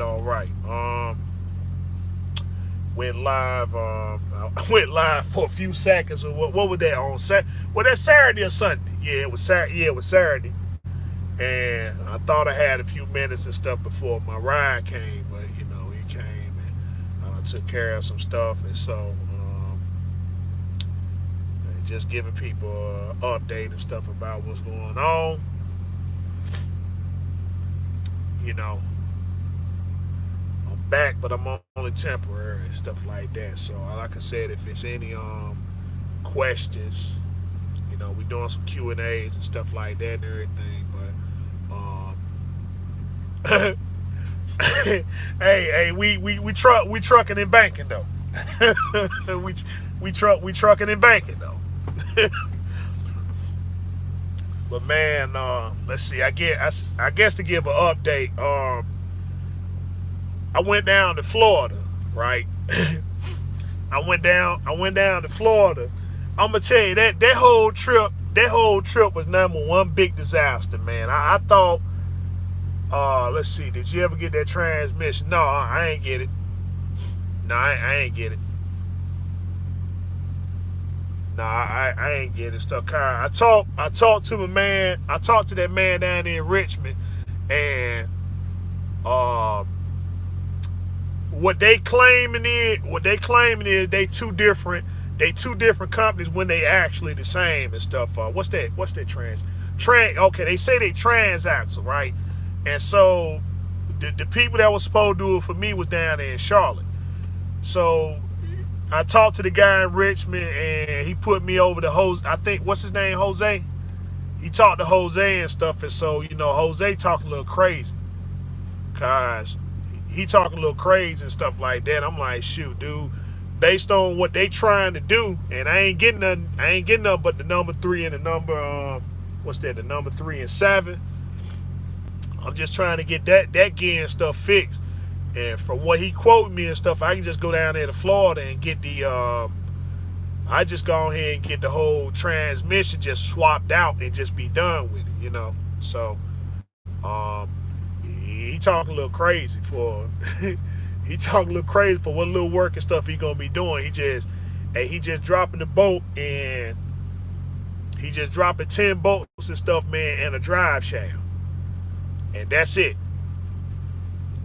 All right. Went live. I went live for a few seconds. Or what was that on Saturday? Well, that's Saturday or Sunday. Yeah, it was Saturday. Yeah, it was Saturday. And I thought I had a few minutes and stuff before my ride came, but he came and took care of some stuff, and so just giving people an update and stuff about what's going on. You know, I'm back, but I'm only temporary and stuff like that. So, like I said, if it's any questions, we doing some Q&As and stuff like that and everything. But hey, we trucking and banking though. we trucking and banking though. But man, let's see. I guess to give an update, I went down to Florida, right? I went down to Florida. I'm gonna tell you that whole trip was number one big disaster, man. I thought, let's see, did you ever get that transmission? No, I ain't get it. No, I ain't get it. No, I ain't get it. Stuck car. I talked to my man. I talked to that man down there in Richmond, and um, what they claiming is they two different companies when they actually the same and stuff. What's that okay, they say they transaxle, right? And so the people that was supposed to do it for me was down there in Charlotte. So I talked to the guy in Richmond and he put me over to Jose. I think, what's his name, Jose? He talked to Jose and stuff, and so Jose talking a little crazy, cause he talking a little crazy and stuff like that. I'm like, shoot, dude. Based on what they trying to do, and I ain't getting nothing. I ain't getting nothing but the number 3 and the number what's that? The number 3 and 7. I'm just trying to get that gear and stuff fixed. And from what he quoted me and stuff, I can just go down there to Florida and get the I just go ahead and get the whole transmission just swapped out and just be done with it. So um he talking a little crazy for he talking a little crazy for what little work and stuff he gonna be doing. He just dropping the bolt, and he just dropping 10 bolts and stuff, man, and a drive shaft. And that's it.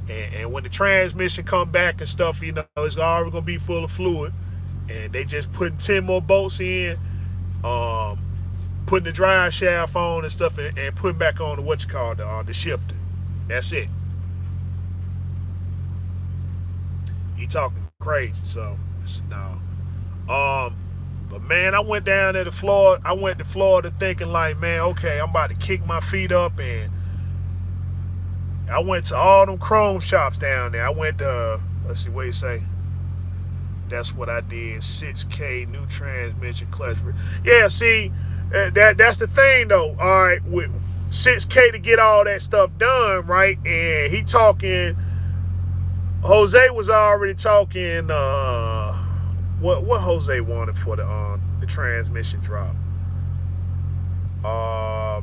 And when the transmission come back and stuff, it's already gonna be full of fluid. And they just putting 10 more bolts in, um, putting the drive shaft on and stuff, and putting back on the shifter. That's it. He talking crazy, so no. But man, I went down there to Florida. I went to Florida thinking like, man, okay, I'm about to kick my feet up, and I went to all them chrome shops down there. I went to, let's see, what you say? That's what I did. 6K, new transmission, clutch. Yeah, see, that's the thing though. All right, with 6K to get all that stuff done, right? And he talking. Jose was already talking. What Jose wanted for the transmission drop? Uh,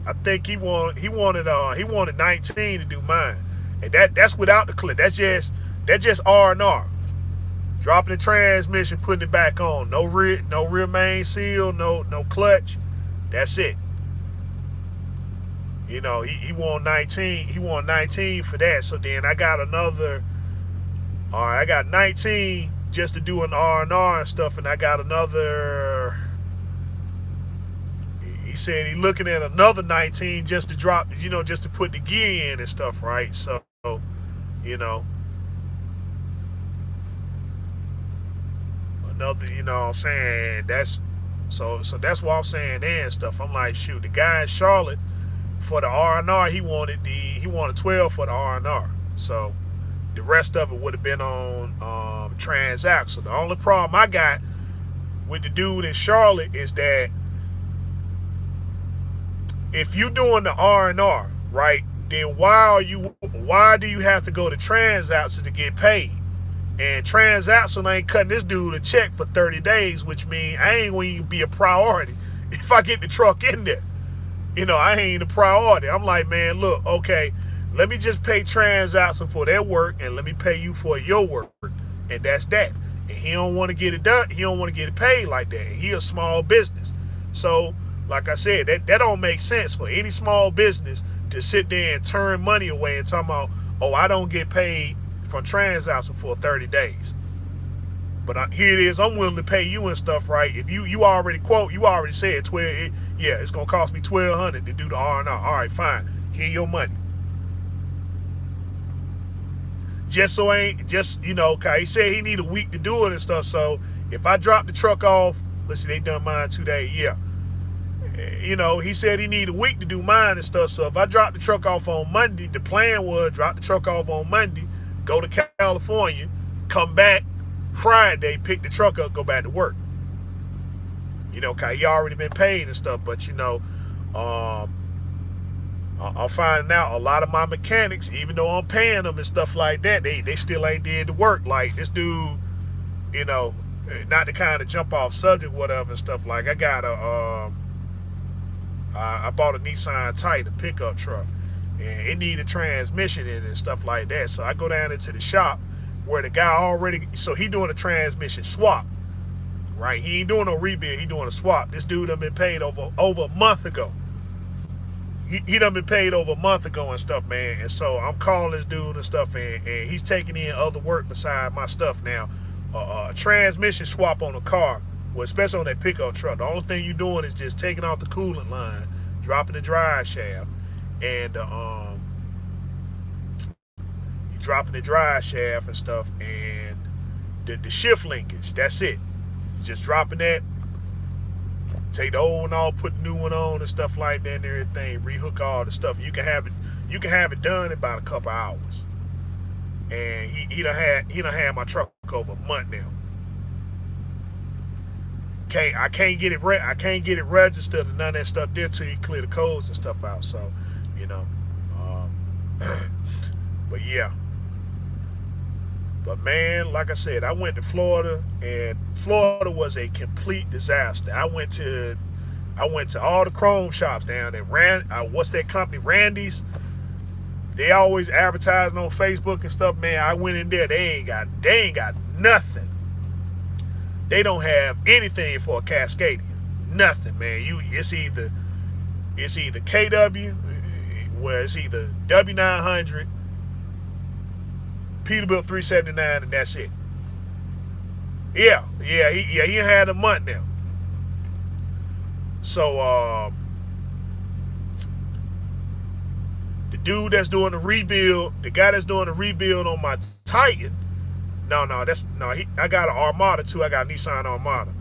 I think he wanted 19 to do mine, and that's without the clip. That's just R&R. Dropping the transmission, putting it back on. No rear main seal, no clutch. That's it. He won 19. He won 19 for that. So then I got another. All right, I got 19 just to do an R&R and stuff, and I got another. He said he looking at another 19 just to drop, just to put the gear in and stuff, right? So, you know, another, what I'm saying, so that's what I'm saying there and stuff. I'm like, shoot, the guy in Charlotte for the R&R, he wanted 12 for the R&R. So the rest of it would have been on transaxle. The only problem I got with the dude in Charlotte is that if you doing the R&R, right, then why do you have to go to transaxle to get paid? And transaxle ain't cutting this dude a check for 30 days, which means I ain't going to be a priority if I get the truck in there. I ain't a priority. I'm like, man, look, okay, let me just pay Transaxle for their work and let me pay you for your work. And that's that. And he don't want to get it done. He don't want to get it paid like that. And he a small business. So, like I said, that don't make sense for any small business to sit there and turn money away and talk about, oh, I don't get paid from Transaxle for 30 days. But here it is. I'm willing to pay you and stuff, right? If you already you already said 12. Yeah, it's gonna cost me $1,200 to do the R&R. All right, fine. Here your money. Just so ain't just cause he said he need a week to do it and stuff. So if I drop the truck off, let's see, they done mine 2 days. Yeah, he said he need a week to do mine and stuff. So if I drop the truck off on Monday, the plan was drop the truck off on Monday, go to California, come back Friday, pick the truck up, go back to work. Cause he already been paid and stuff. But I'm finding out a lot of my mechanics, even though I'm paying them and stuff like that, they still ain't did the work. Like this dude, not to kind of jump off subject, whatever and stuff. Like I got I bought a Nissan Titan, a pickup truck, and it needed transmission in it and stuff like that. So I go down into the shop where the guy already, so he doing a transmission swap, right? He ain't doing no rebuild, he doing a swap. This dude done been paid over a month ago. He done been paid over a month ago and stuff, man. And so I'm calling this dude and stuff, and he's taking in other work beside my stuff now. A transmission swap on a car, well, especially on that pickup truck. The only thing you're doing is just taking off the coolant line, dropping the drive shaft, and you're dropping the drive shaft and stuff, and the shift linkage. That's it. You're just dropping that. Take the old one off, put the new one on and stuff like that and everything. Rehook all the stuff. You can have it done in about a couple hours. And he done had my truck over a month now. I can't get it registered and none of that stuff there till you clear the codes and stuff out. So, but yeah. But man, like I said, I went to Florida, and Florida was a complete disaster. I went to all the chrome shops down there. What's that company? Randy's. They always advertising on Facebook and stuff. Man, I went in there. They ain't got nothing. They don't have anything for a Cascadian. Nothing, man. It's either KW, where it's either W900. Peterbilt 379, and that's it. He had a month now. So the dude that's doing the rebuild, the guy that's doing the rebuild on my Titan, I got an Armada too. I got a Nissan Armada.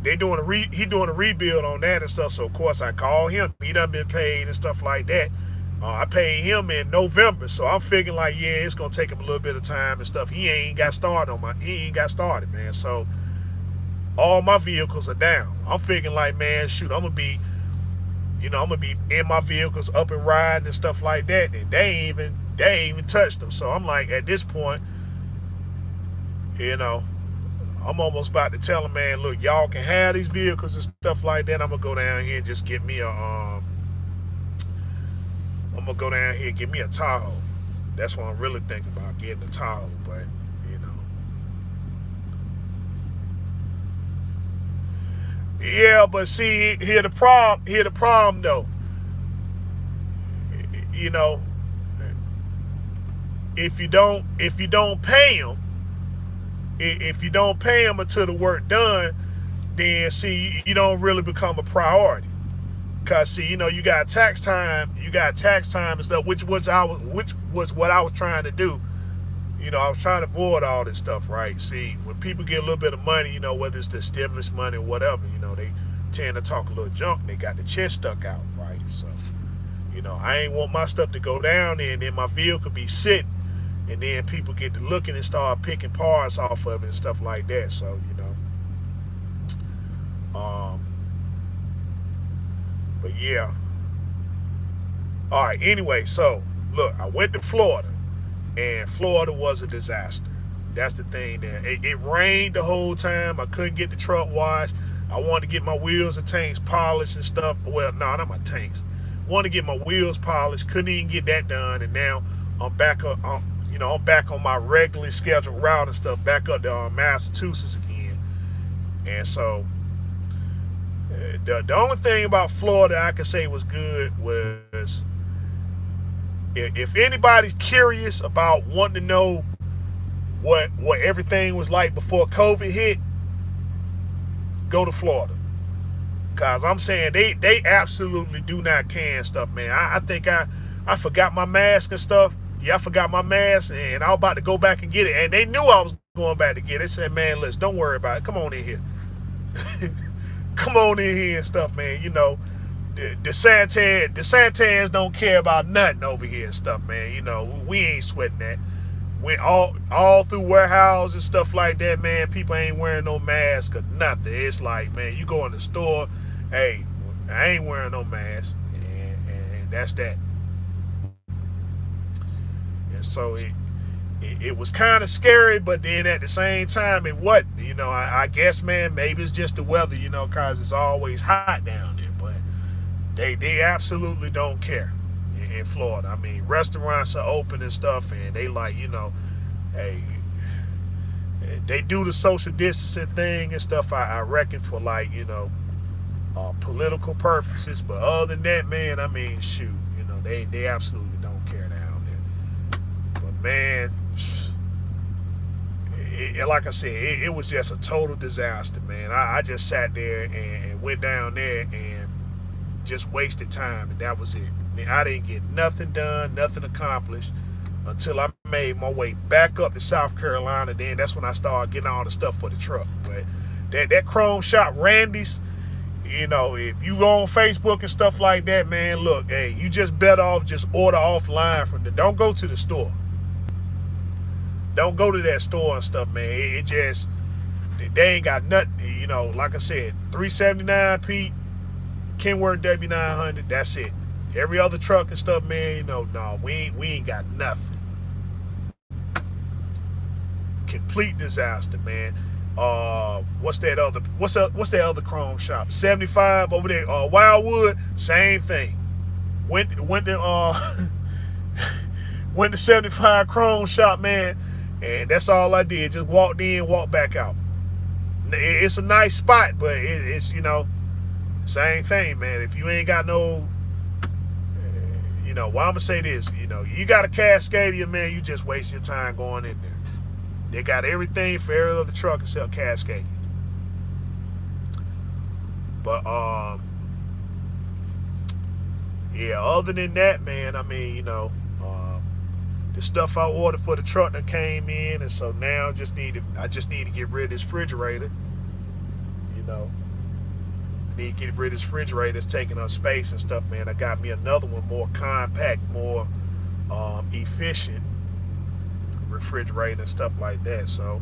He doing a rebuild on that and stuff. So of course I call him. He done been paid and stuff like that. I paid him in November, so I'm figuring like, yeah, it's gonna take him a little bit of time and stuff. He ain't got started, man. So all my vehicles are down. I'm figuring like, man, shoot, I'm gonna be in my vehicles up and riding and stuff like that, and they ain't even touched them. So I'm like, at this point, I'm almost about to tell them, man, look, y'all can have these vehicles and stuff like that. I'm gonna go down here and just get me a Tahoe. That's what I'm really thinking about, getting a Tahoe. But yeah. But see, here the problem though. If you don't pay them, until the work done, then see, you don't really become a priority. Cause see, you got tax time and stuff, which was what I was trying to do. I was trying to avoid all this stuff, right? See, when people get a little bit of money, whether it's the stimulus money or whatever, they tend to talk a little junk. They got the chest stuck out, right? So, I ain't want my stuff to go down there and then my vehicle be sitting, and then people get to looking and start picking parts off of it and stuff like that. So, but yeah. All right, anyway, so look, I went to Florida, and Florida was a disaster. That's the thing there. It rained the whole time. I couldn't get the truck washed. I wanted to get my wheels and tanks polished and stuff. Well, no, not my tanks. Wanted to get my wheels polished. Couldn't even get that done, and now I'm back up. I'm back on my regularly scheduled route and stuff. Back up to Massachusetts again, and so the only thing about Florida I could say was good was if anybody's curious about wanting to know what everything was like before COVID hit, go to Florida. Cause I'm saying they absolutely do not can stuff, man. I think I forgot my mask and stuff. Yeah, I forgot my mask and I was about to go back and get it. And they knew I was going back to get it. They said, man, listen, don't worry about it. Come on in here. Come on in here and stuff, man. You know, the Santans don't care about nothing over here and stuff, man. You know, we ain't sweating that. We all through warehouse and stuff like that, man. People ain't wearing no mask or nothing. It's like, man, you go in the store, hey, I ain't wearing no mask, and that's that. And so it was kind of scary, but then at the same time, it wasn't. You know, I guess, man, maybe it's just the weather, you know, cause it's always hot down there. But they absolutely don't care in Florida. I mean, restaurants are open and stuff, and they like, you know, hey, they do the social distancing thing and stuff, I reckon, for like, you know, political purposes. But other than that, man, I mean, shoot, you know, they absolutely don't care down there. But man, like I said, it was just a total disaster, man. I just sat there and went down there and just wasted time, and that was it. I didn't get nothing done, nothing accomplished until I made my way back up to South Carolina. Then that's when I started getting all the stuff for the truck. But that Chrome Shop Randy's, you know, if you go on Facebook and stuff like that, man, look, hey, you just better off just order offline from them. Don't go to the store. Don't go to that store and stuff, man. It just, they ain't got nothing, you know. Like I said, 379 Pete, Kenworth W900, that's it. Every other truck and stuff, man, you know, no, we ain't got nothing. Complete disaster, man. What's that other Chrome Shop? 75 over there, Wildwood, same thing. Went to went to 75 Chrome Shop, man, and that's all I did. Just walked in, walked back out. It's a nice spot, but it's, you know, same thing, man. If you ain't got no, you know, well, I'm gonna say this, you know, you got a Cascadia, man, you just waste your time going in there. They got everything for every other truck except Cascadia. But yeah, other than that, man, I mean, you know, the stuff I ordered for the truck that came in, and so now I just need to get rid of this refrigerator. You know, I need to get rid of this refrigerator that's taking up space and stuff, man. I got me another one, more compact, more efficient refrigerator and stuff like that. So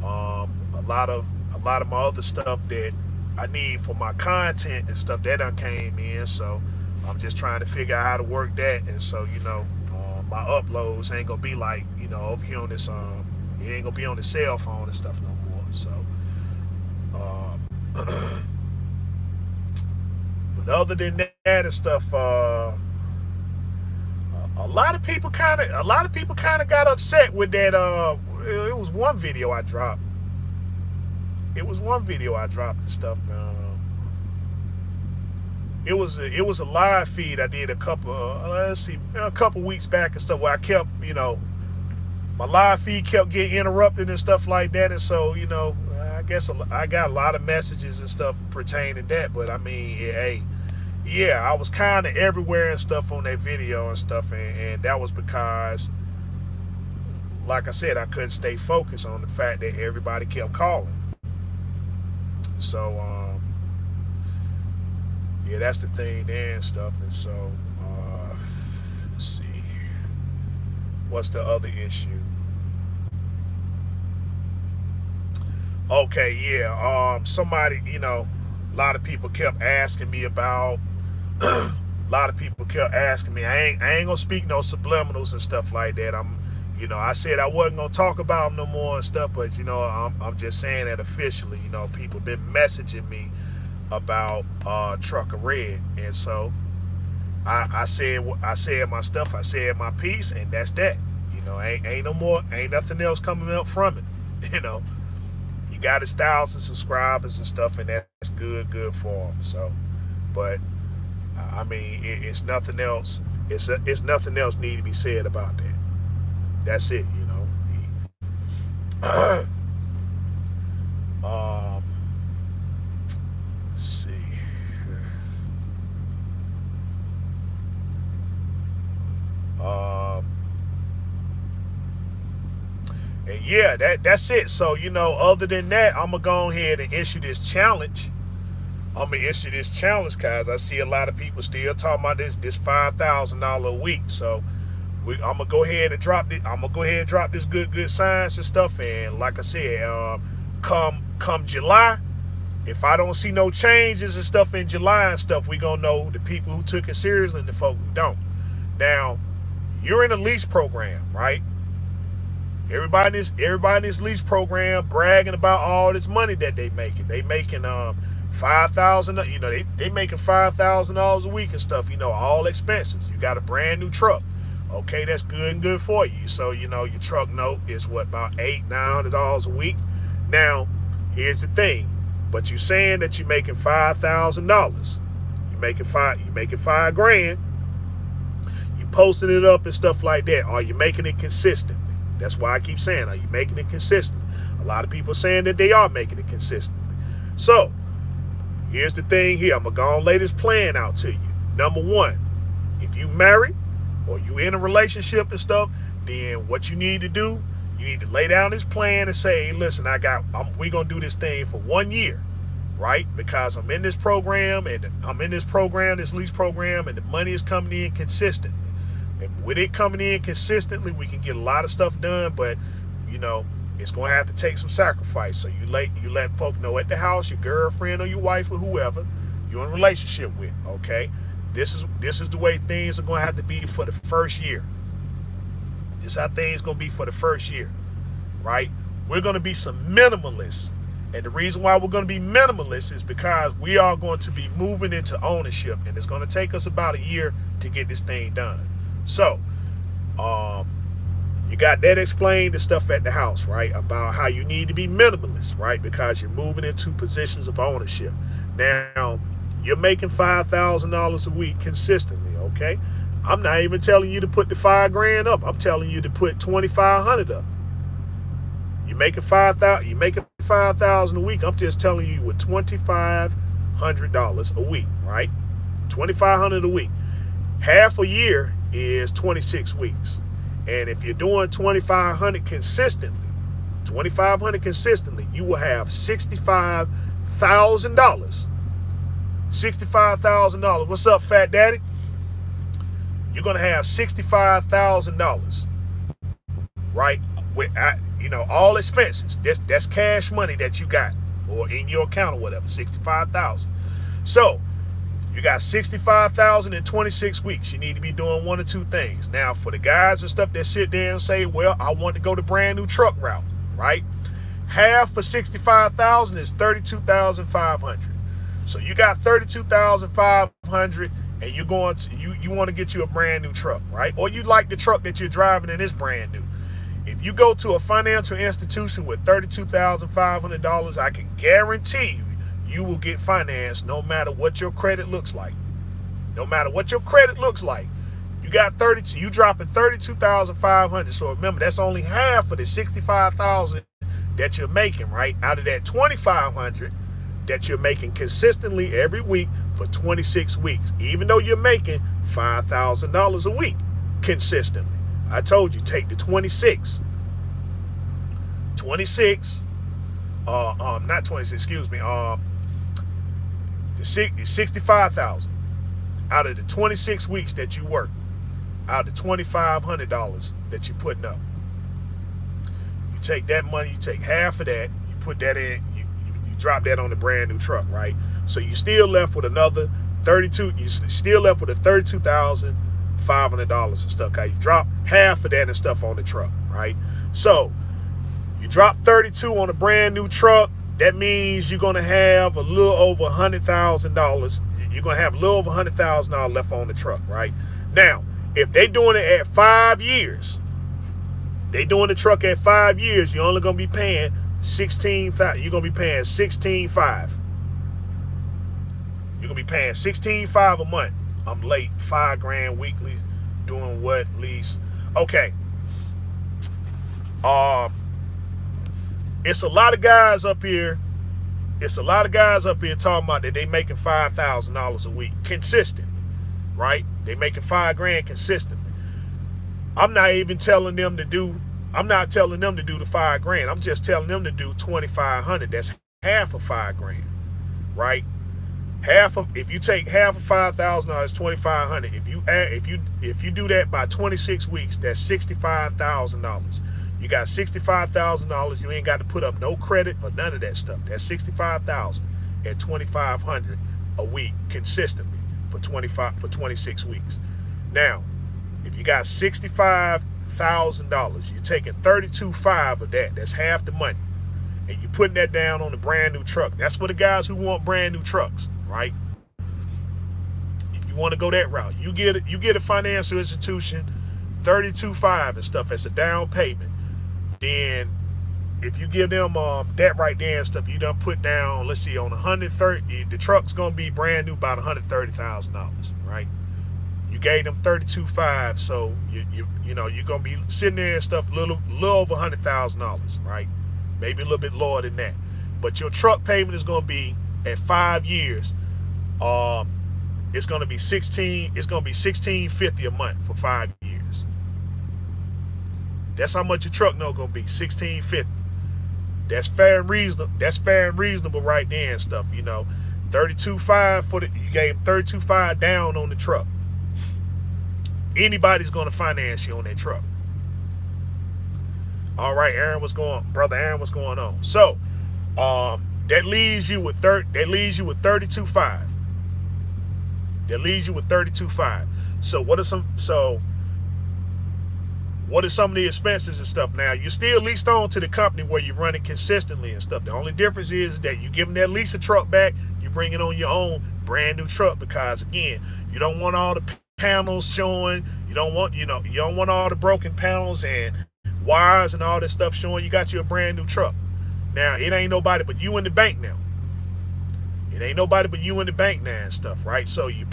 a lot of my other stuff that I need for my content and stuff, that done came in. So I'm just trying to figure out how to work that. And so, you know, my uploads ain't gonna be like, you know, over here on this it ain't gonna be on the cell phone and stuff no more. So but other than that and stuff, a lot of people kind of got upset with that. It was one video I dropped. And stuff. It was a live feed I did a couple weeks back and stuff, where I kept, you know, my live feed kept getting interrupted and stuff like that. And so, you know, I guess I got a lot of messages and stuff pertaining to that. But I mean, hey, yeah, I was kind of everywhere and stuff on that video and stuff, and that was because, like I said, I couldn't stay focused on the fact that everybody kept calling. So yeah, that's the thing there and stuff. And so let's see, what's the other issue? Okay, yeah, somebody, you know, a lot of people kept asking me about a lot of people kept asking me. I ain't gonna speak no subliminals and stuff like that. You know, I said I wasn't gonna talk about them no more and stuff, but you know, I'm just saying that officially. You know, people been messaging me about Trucker Red. And so I said my stuff, I said my piece, and that's that. Ain't no more, ain't nothing else coming up from it. You know, he got his thousands of subscribers and stuff, and that's good for him. So, but I mean, it's nothing else. It's nothing else need to be said about that. That's it. Um, let's see. Um, and yeah, that's it. So other than that, I'm gonna go ahead and issue this challenge. I'm gonna issue this challenge, guys. I see a lot of people still talking about this $5,000 a week. So I'm gonna go ahead and drop this. I'm gonna go ahead and drop this good science and stuff. And like I said, come July, if I don't see no changes and stuff in July and stuff, we gonna know the people who took it seriously and the folk who don't. Now, you're in a lease program, right? Everybody in this lease program bragging about all this money that they making. They making $5,000. They making $5,000 a week and stuff. All expenses. You got a brand new truck. Okay, that's good for you. So your truck note is what, about $800-900 a week. Now, here's the thing. But you saying that you're making $5,000. You're making $5,000. You posting it up and stuff like that. Are you making it consistently? That's why I keep saying, are you making it consistently? A lot of people saying that they are making it consistently. So, here's the thing here. I'm going to go and lay this plan out to you. Number one, if you married or you in a relationship and stuff, then what you need to do, you need to lay down this plan and say, hey, listen, we're going to do this thing for 1 year, right? Because I'm in this program, this lease program, and the money is coming in consistently. And with it coming in consistently, we can get a lot of stuff done, but, it's going to have to take some sacrifice. So you let folk know at the house, your girlfriend or your wife or whoever you're in a relationship with, okay? This is the way things are going to have to be for the first year. This is how things going to be for the first year, right? We're going to be some minimalists. And the reason why we're going to be minimalists is because we are going to be moving into ownership, and it's going to take us about a year to get this thing done. So, you got that explained, the stuff at the house, right? About how you need to be minimalist, right? Because you're moving into positions of ownership. Now, you're making $5,000 a week consistently, okay? I'm not even telling you to put the $5,000 up. I'm telling you to put $2,500 up. You're making $5,000 a week. I'm just telling you with $2,500 a week, right? $2,500 a week. Half a year is 26 weeks. And if you're doing $2,500 consistently, you will have $65,000. $65,000. What's up, Fat Daddy? You're gonna have $65,000, right? With all expenses. That's cash money that you got, or in your account or whatever. $65,000. So you got $65,000 in 26 weeks. You need to be doing one or two things. Now, for the guys and stuff that sit there and say, well, I want to go the brand new truck route, right? Half for $65,000 is $32,500. So you got $32,500, and you want to get you a brand new truck, right? Or you like the truck that you're driving and it's brand new. If you go to a financial institution with $32,500, I can guarantee you will get financed no matter what your credit looks like. No matter what your credit looks like. You dropping $32,500. So remember, that's only half of the $65,000 that you're making, right? Out of that $2,500 that you're making consistently every week for 26 weeks, even though you're making $5,000 a week consistently. I told you, take the 26, not 26, excuse me, the 65,000 out of the 26 weeks that you work, out of the $2,500 that you're putting up. You take that money, you take half of that, you put that in, you drop that on the brand new truck, right? So you still left with another $32,500 and stuff. You drop half of that and stuff on the truck, right? So you drop 32 on a brand new truck. that means you're gonna have a little over $100,000. You're gonna have a little over $100,000 left on the truck, right? Now, if they doing it at 5 years, they doing the truck at 5 years, you're only gonna be paying 16,000. You're gonna be paying 16,500. You're gonna be paying 16,500 a month. I'm late, $5,000 weekly. Doing what lease? Okay. It's a lot of guys up here. It's a lot of guys up here talking about that they making $5,000 a week consistently, right? They making $5,000 consistently. I'm not even telling them to do. I'm not telling them to do the $5,000. I'm just telling them to do 2,500. That's half of $5,000, right? If you take half of $5,000, 2,500. If you do that by 26 weeks, that's $65,000. You got $65,000. You ain't got to put up no credit or none of that stuff. That's $65,000 at 2,500 a week consistently for 26 weeks. Now, if you got $65,000, you're taking 32,500 of that. That's half the money, and you're putting that down on a brand new truck. That's for the guys who want brand new trucks, right? If you want to go that route, you get a financial institution, 32,500 and stuff as a down payment. Then if you give them that right there and stuff, you done put down, let's see, on 130, the truck's gonna be brand new about $130,000, right? You gave them 32,500, so you know you're gonna be sitting there and stuff, little over $100,000, right? Maybe a little bit lower than that. But your truck payment is gonna be at 5 years. It's gonna be $1650 a month for 5 years. That's how much your truck note gonna be, $1650. That's fair and reasonable. That's fair and reasonable right there and stuff. You know, 32,500 for you gave 32,500 down on the truck. Anybody's gonna finance you on that truck. All right, Aaron, brother Aaron, what's going on? So, that leaves you with 32,500. That leaves you with 32,500. So what are some of the expenses and stuff? Now, you're still leased on to the company where you're running consistently and stuff. The only difference is that you giving that lease a truck back, you bring it on your own brand new truck, because again, you don't want all the panels showing. You don't want all the broken panels and wires and all this stuff showing. You got you a brand new truck. Now, it ain't nobody but you in the bank now. It ain't nobody but you in the bank now and stuff, right? So you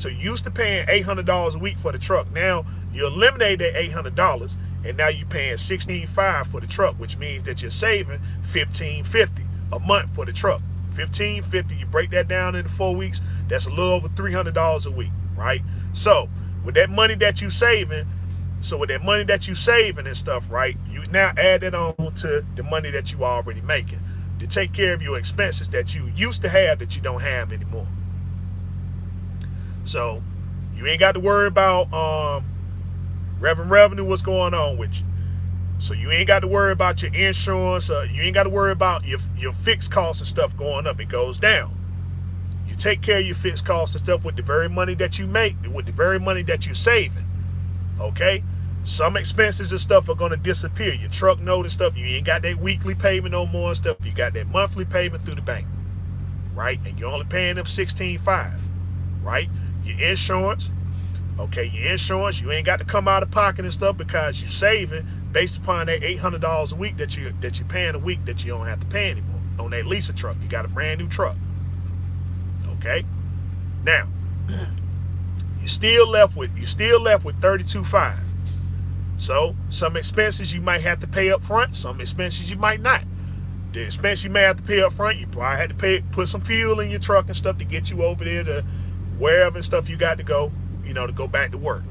used to paying $800 a week for the truck. Now you eliminate that $800, and now you're paying $16,500 for the truck, which means that you're saving $1,550 a month for the truck. $1,550. You break that down into 4 weeks. That's a little over $300 a week, right? So with that money that you saving, and stuff, right? You now add that on to the money that you already making to take care of your expenses that you used to have that you don't have anymore. So you ain't got to worry about revenue, what's going on with you. So you ain't got to worry about your insurance. You ain't got to worry about your fixed costs and stuff going up. It goes down. You take care of your fixed costs and stuff with the very money that you make, with the very money that you're saving. Okay? Some expenses and stuff are going to disappear. Your truck note and stuff, you ain't got that weekly payment no more and stuff. You got that monthly payment through the bank, right? And you're only paying them $16,500, right? Your insurance, okay, you ain't got to come out of pocket and stuff because you're saving based upon that $800 a week that you're paying a week that you don't have to pay anymore on that lease truck. You got a brand new truck, okay? Now, you're still left with $32,500. So some expenses you might have to pay up front, some expenses you might not. The expense you may have to pay up front, you probably had to put some fuel in your truck and stuff to get you over there to wherever and stuff you got to go, to go back to work.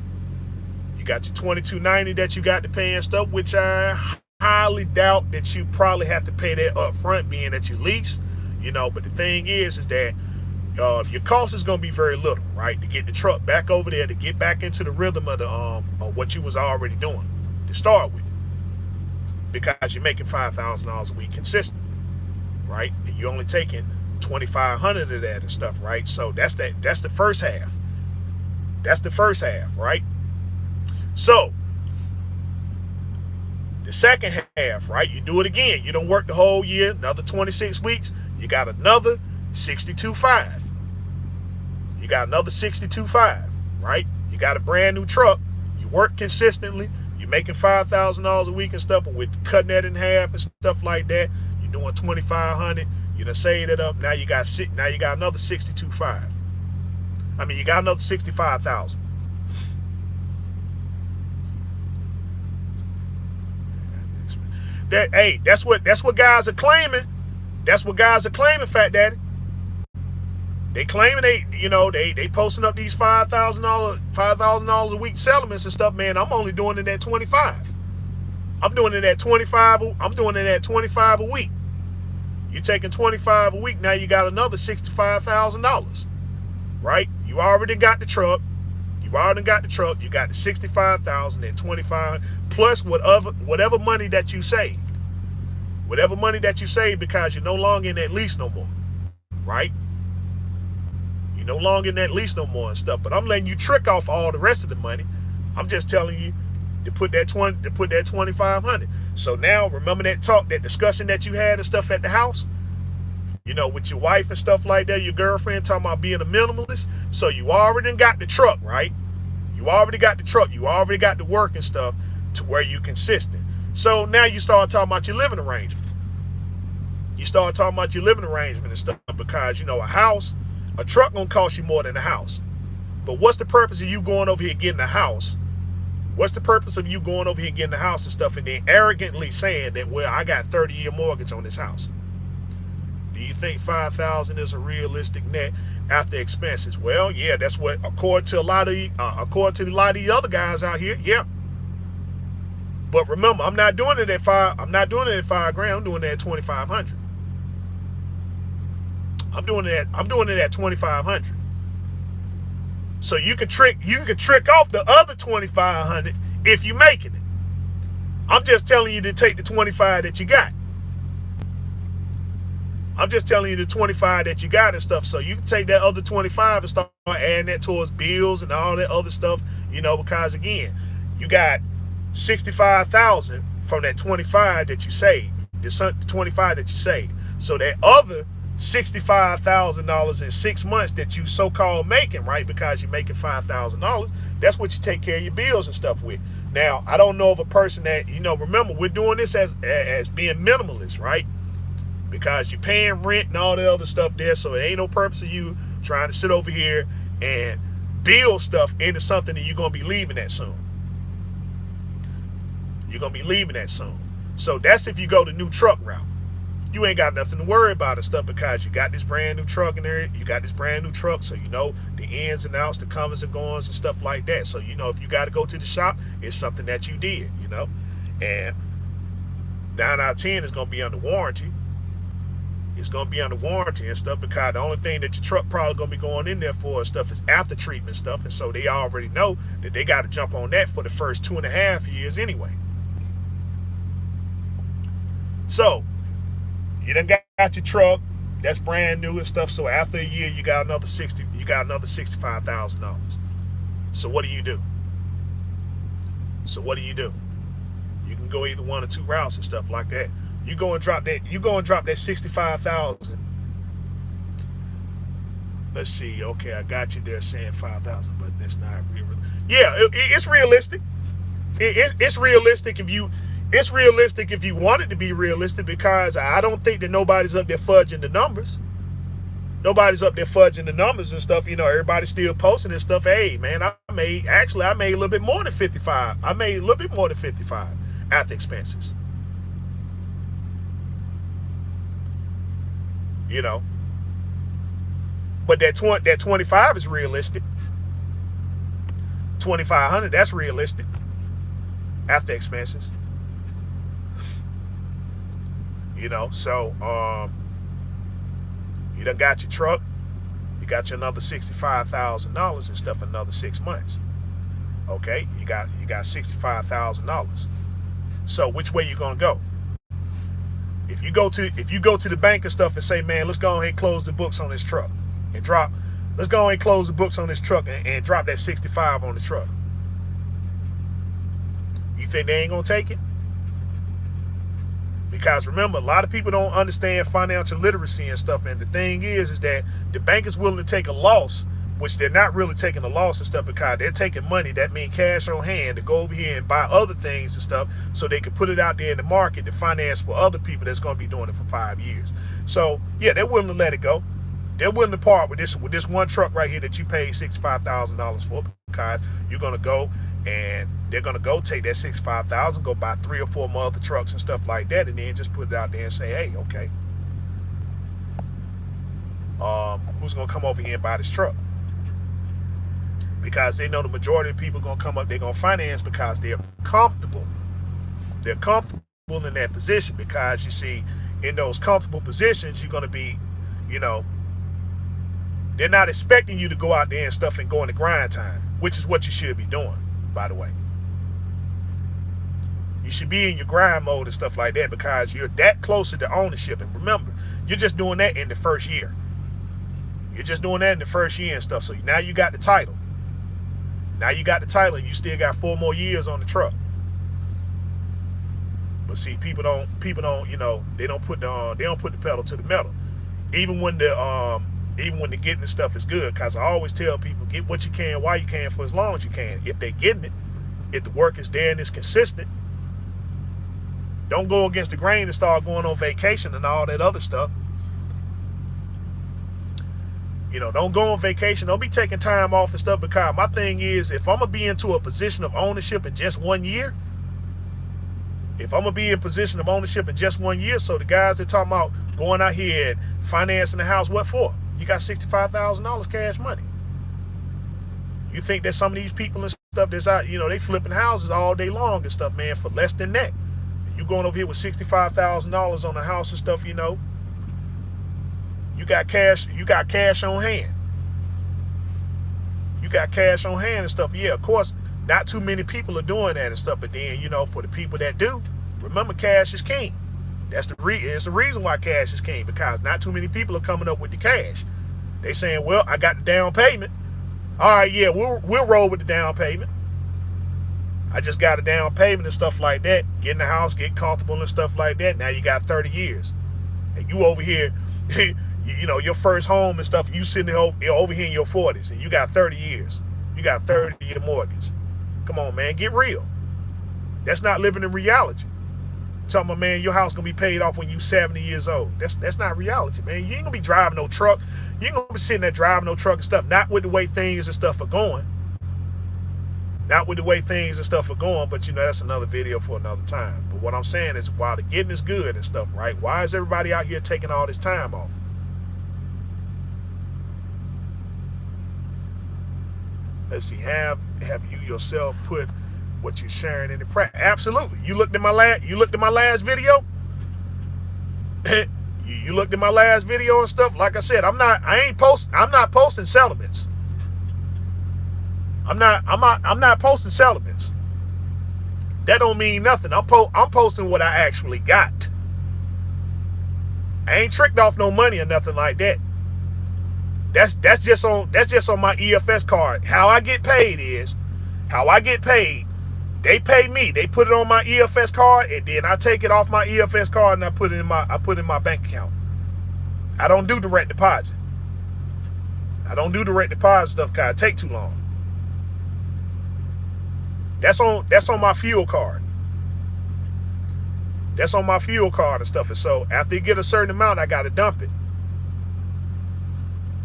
You got your $22.90 that you got to pay and stuff, which I highly doubt that you probably have to pay that up front, being that you lease, but the thing is that your cost is going to be very little, right? To get the truck back over there, to get back into the rhythm of of what you was already doing to start with, because you're making $5,000 a week consistently, right? And you're only taking 2,500 of that and stuff, right? So that's the first half. That's the first half, right? So The second half, right? You do it again. You don't work the whole year, another 26 weeks. You got another 62.5. You got another 62.5, right? You got a brand new truck. You work consistently. You're making $5,000 a week and stuff, and with cutting that in half and stuff like that, you're doing 2,500. You done saved it up. Now you got another 62.5. I mean, you got another 65,000. That's what guys are claiming. That's what guys are claiming, Fat Daddy. They claiming they posting up these $5,000 a week settlements and stuff. Man, I'm only doing it at 25. I'm doing it at 25. I'm doing it at 25 a week. You taking 25 a week. Now you got another $65,000, right? You already got the truck. You got the 65,000 and 25 plus whatever money that you saved. Whatever money that you saved, because you're no longer in that lease no more, right? You're no longer in that lease no more and stuff. But I'm letting you trick off all the rest of the money. I'm just telling you to put that 2,500. So now remember that discussion that you had and stuff at the house, with your wife and stuff like that, your girlfriend talking about being a minimalist. So you already got the truck, right? You already got the truck. You already got the work and stuff to where you're consistent. So now you start talking about your living arrangement. You start talking about your living arrangement and stuff because, a truck gonna cost you more than a house. But what's the purpose of you going over here getting a house? What's the purpose of you going over here getting a house and stuff and then arrogantly saying that, well, I got 30-year mortgage on this house? Do you think 5,000 is a realistic net after expenses? Well, yeah, that's what according to a lot of the other guys out here, yeah. But remember, I'm not doing it at $5,000. I'm doing it at 2,500. I'm doing it at 2,500. So you can trick off the other 2,500 if you're making it. I'm just telling you to take the 25 that you got. I'm just telling you the 25 that you got and stuff. So you can take that other 25 and start adding that towards bills and all that other stuff, because again, you got 65,000 from that 25 that you saved, the 25 that you saved. So that other $65,000 in 6 months that you so-called making, right? Because you're making $5,000. That's what you take care of your bills and stuff with. Now, I don't know of a person that, remember, we're doing this as being minimalist, right? Because you're paying rent and all the other stuff there. So it ain't no purpose of you trying to sit over here and build stuff into something that you're going to be leaving that soon. You're going to be leaving that soon. So that's if you go the new truck route. You ain't got nothing to worry about and stuff because you got this brand new truck in there. You got this brand new truck. So you know the ins and outs, the comings and goings and stuff like that. So, if you got to go to the shop, it's something that you did, And 9 out of 10 is going to be under warranty. It's going to be under warranty and stuff because the only thing that your truck probably going to be going in there for and stuff is after treatment stuff. And so they already know that they got to jump on that for the first 2.5 years anyway. So you done got your truck that's brand new and stuff. So after a year, you got another $65,000. So what do you do? You can go either one or two routes and stuff like that. You go and drop that 65,000. Let's see. Okay, I got you there saying 5,000, but that's not real. Yeah, it's realistic. It's realistic if you. It's realistic if you want it to be realistic because I don't think that nobody's up there fudging the numbers. Nobody's up there fudging the numbers and stuff. Everybody's still posting this stuff. Hey, man, I made a little bit more than 55. I made a little bit more than 55 after expenses. But that 25 is realistic. 2,500, that's realistic after expenses. So you done got your truck, you got you another $65,000 and stuff another 6 months. Okay, you got $65,000. So which way you gonna go? If you go to the bank and stuff and say, man, let's go ahead and close the books on this truck and drop that 65 on the truck. You think they ain't gonna take it? Because remember, a lot of people don't understand financial literacy and stuff. And the thing is that the bank is willing to take a loss, which they're not really taking a loss and stuff, because they're taking money, that means cash on hand, to go over here and buy other things and stuff so they can put it out there in the market to finance for other people that's going to be doing it for 5 years. So yeah, they're willing to let it go. They're willing to part with this one truck right here that you paid $65,000 for, because you're going to go and they're going to go take that $65,000, go buy 3 or 4 more other trucks and stuff like that, and then just put it out there and say, hey, okay, who's going to come over here and buy this truck? Because they know the majority of people are going to come up, they're going to finance because they're comfortable. They're comfortable in that position, because you see, in those comfortable positions, you're going to be, you know, they're not expecting you to go out there and stuff and go into grind time, which is what you should be doing, by the way. You should be in your grind mode and stuff like that, because you're that closer to ownership. And remember, you're just doing that in the first year. You're just doing that in the first year and stuff. So now you got the title. Now you got the title, and you still got 4 more years on the truck. But see, people don't, you know, they don't put the pedal to the metal. Even when the getting the stuff is good, because I always tell people, get what you can while you can for as long as you can. If they're getting it, if the work is there and it's consistent, don't go against the grain and start going on vacation and all that other stuff. You know, don't go on vacation. Don't be taking time off and stuff, because my thing is, if I'm going to be into a position of ownership in just 1 year, so the guys that talking about going out here and financing the house, what for? You got $65,000 cash money. You think that some of these people and stuff that's out, you know, they flipping houses all day long and stuff, man, for less than that. You going over here with $65,000 on the house and stuff, you know, you got cash on hand. You got cash on hand and stuff. Yeah, of course, not too many people are doing that and stuff, but then, you know, for the people that do, remember, cash is king. It's the reason why cash is king, because not too many people are coming up with the cash. They saying, well, I got the down payment. All right, yeah, we'll roll with the down payment. I just got a down payment and stuff like that. Get in the house, get comfortable and stuff like that. Now you got 30 years. And you over here, you know, your first home and stuff, you sitting over here in your 40s, and you got 30 years. You got a 30-year mortgage. Come on, man, get real. That's not living in reality. Tell my man, your house gonna be paid off when you 70 years old. That's not reality, man. You ain't gonna be driving no truck. You ain't gonna be sitting there driving no truck and stuff. Not with the way things and stuff are going. Not with the way things and stuff are going, but you know, that's another video for another time. But what I'm saying is, while the getting is good and stuff, right? Why is everybody out here taking all this time off? Let's see, have you yourself put what you're sharing in the practice? Absolutely. You looked at my last video? you looked at my last video and stuff. Like I said, I'm not posting settlements. I'm not posting settlements. That don't mean nothing. I'm posting what I actually got. I ain't tricked off no money or nothing like that. That's just on my EFS card. How I get paid, they pay me. They put it on my EFS card, and then I take it off my EFS card and I put it in my bank account. I don't do direct deposit. I don't do direct deposit stuff because it take too long. That's on my fuel card. That's on my fuel card and stuff. And so after you get a certain amount, I gotta dump it.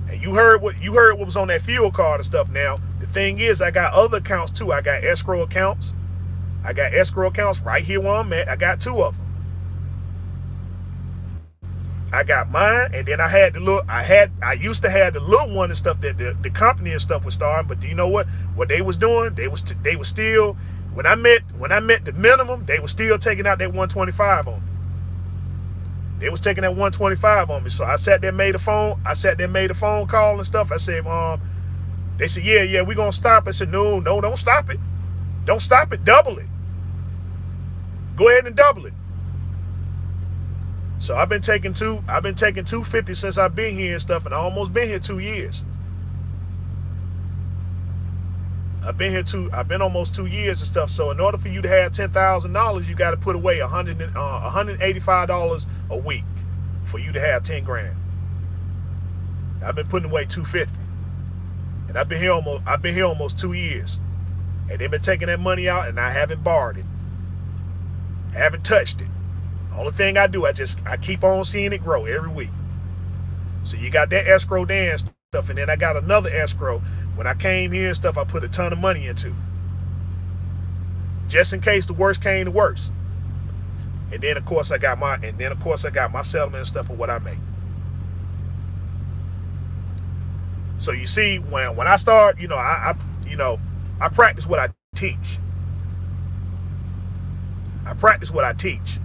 And you heard what was on that fuel card and stuff. Now the thing is, I got other accounts too. I got escrow accounts. I got escrow accounts right here where I'm at. I got 2 of them. I got mine, and then I used to have the little one and stuff that the company and stuff was starting. But do you know what they was doing? They was still, when I met the minimum, they was still taking out that 125 on me. They was taking that 125 on me. So I sat there, made a phone call and stuff. I said, they said, yeah, we gonna stop. I said, no, don't stop it. Don't stop it, double it. Go ahead and double it. So I've been taking 250 since I've been here and stuff, and I almost been here 2 years. I've been almost 2 years and stuff. So in order for you to have $10,000, you got to put away $185 a week for you to have 10 grand. I've been putting away 250, and I've been here almost 2 years, and they've been taking that money out, and I haven't borrowed it, haven't touched it. Only thing I do, I keep on seeing it grow every week. So you got that escrow there and stuff, and then I got another escrow. When I came here and stuff, I put a ton of money into, just in case the worst came to worst. And then of course I got my settlement and stuff for what I make. So you see, when I start, I practice what I teach. I practice what I teach.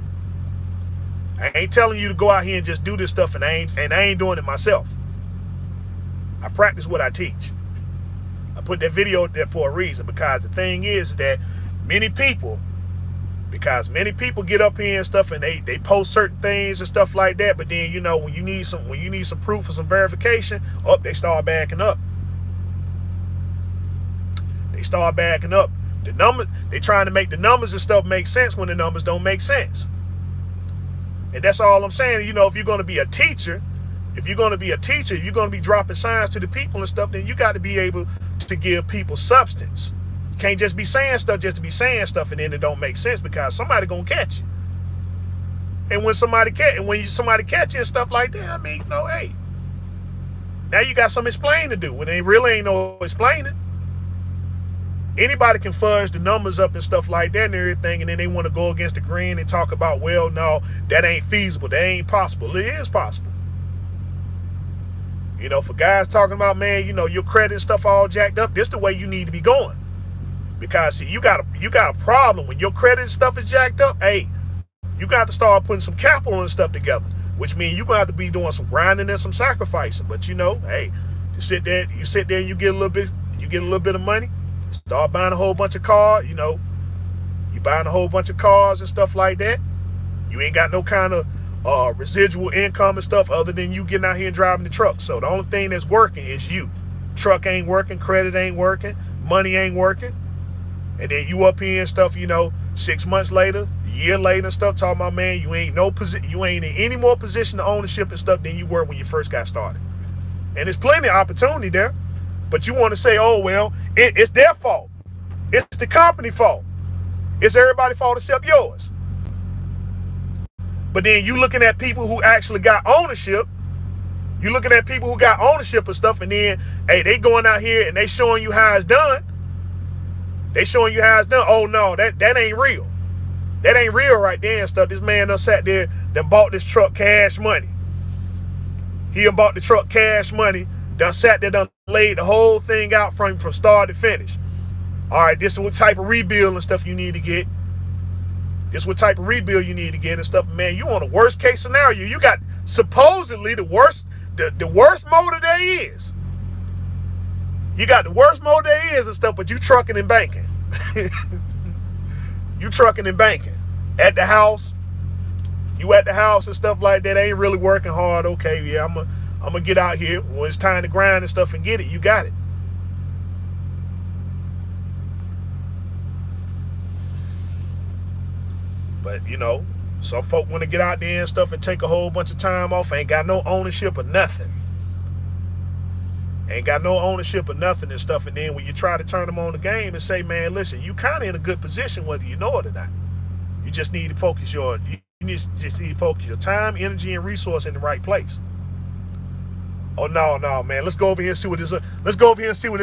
I ain't telling you to go out here and just do this stuff, and I ain't doing it myself. I practice what I teach. I put that video there for a reason, because the thing is that many people get up here and stuff, and they post certain things and stuff like that, but then when you need some proof or some verification, they start backing up. The number, they trying to make the numbers and stuff make sense when the numbers don't make sense. And that's all I'm saying. If you're going to be a teacher, if you're going to be dropping signs to the people and stuff, then you got to be able to give people substance. You can't just be saying stuff just to be saying stuff, and then it don't make sense, because somebody gonna catch you. And when somebody catch you and stuff like that, hey, now you got some explaining to do when they really ain't no explaining. Anybody can fudge the numbers up and stuff like that and everything, and then they want to go against the grain and talk about, well, no, that ain't feasible, that ain't possible. It is possible. For guys talking about, man, your credit and stuff all jacked up, this the way you need to be going. Because see, you got a problem when your credit stuff is jacked up. Hey, you got to start putting some capital and stuff together, which means you're gonna have to be doing some grinding and some sacrificing. But hey, you sit there and you get a little bit of money, start buying a whole bunch of cars. You buying a whole bunch of cars and stuff like that. You ain't got no kind of residual income and stuff other than you getting out here and driving the truck. So the only thing that's working is you. Truck ain't working, credit ain't working, money ain't working. And then you up here and stuff, 6 months later, a year later and stuff, talking about, man, you ain't in any more position of ownership and stuff than you were when you first got started. And there's plenty of opportunity there, but you want to say, oh, well, it's their fault. It's the company fault. It's everybody's fault except yours. But then you looking at people who actually got ownership. You looking at people who got ownership and stuff, and then, hey, they going out here and they showing you how it's done. Oh, no, that ain't real. That ain't real right there and stuff. This man done sat there, done bought this truck cash money. He done bought the truck cash money, done sat there, done laid the whole thing out from start to finish. All right, this is what type of rebuild and stuff you need to get. And stuff. Man, you on the worst case scenario. You got supposedly the worst motor there is. You got the worst motor there is and stuff, but you trucking and banking. You trucking and banking. At the house. You at the house and stuff like that. Ain't really working hard. Okay, yeah, I'm gonna get out here. When it's time to grind and stuff and get it, you got it. But, some folk want to get out there and stuff and take a whole bunch of time off. Ain't got no ownership of nothing. And stuff. And then when you try to turn them on the game and say, man, listen, you kind of in a good position whether you know it or not. You just need to focus your time, energy, and resource in the right place. Oh, no, man. Let's go over here and see what this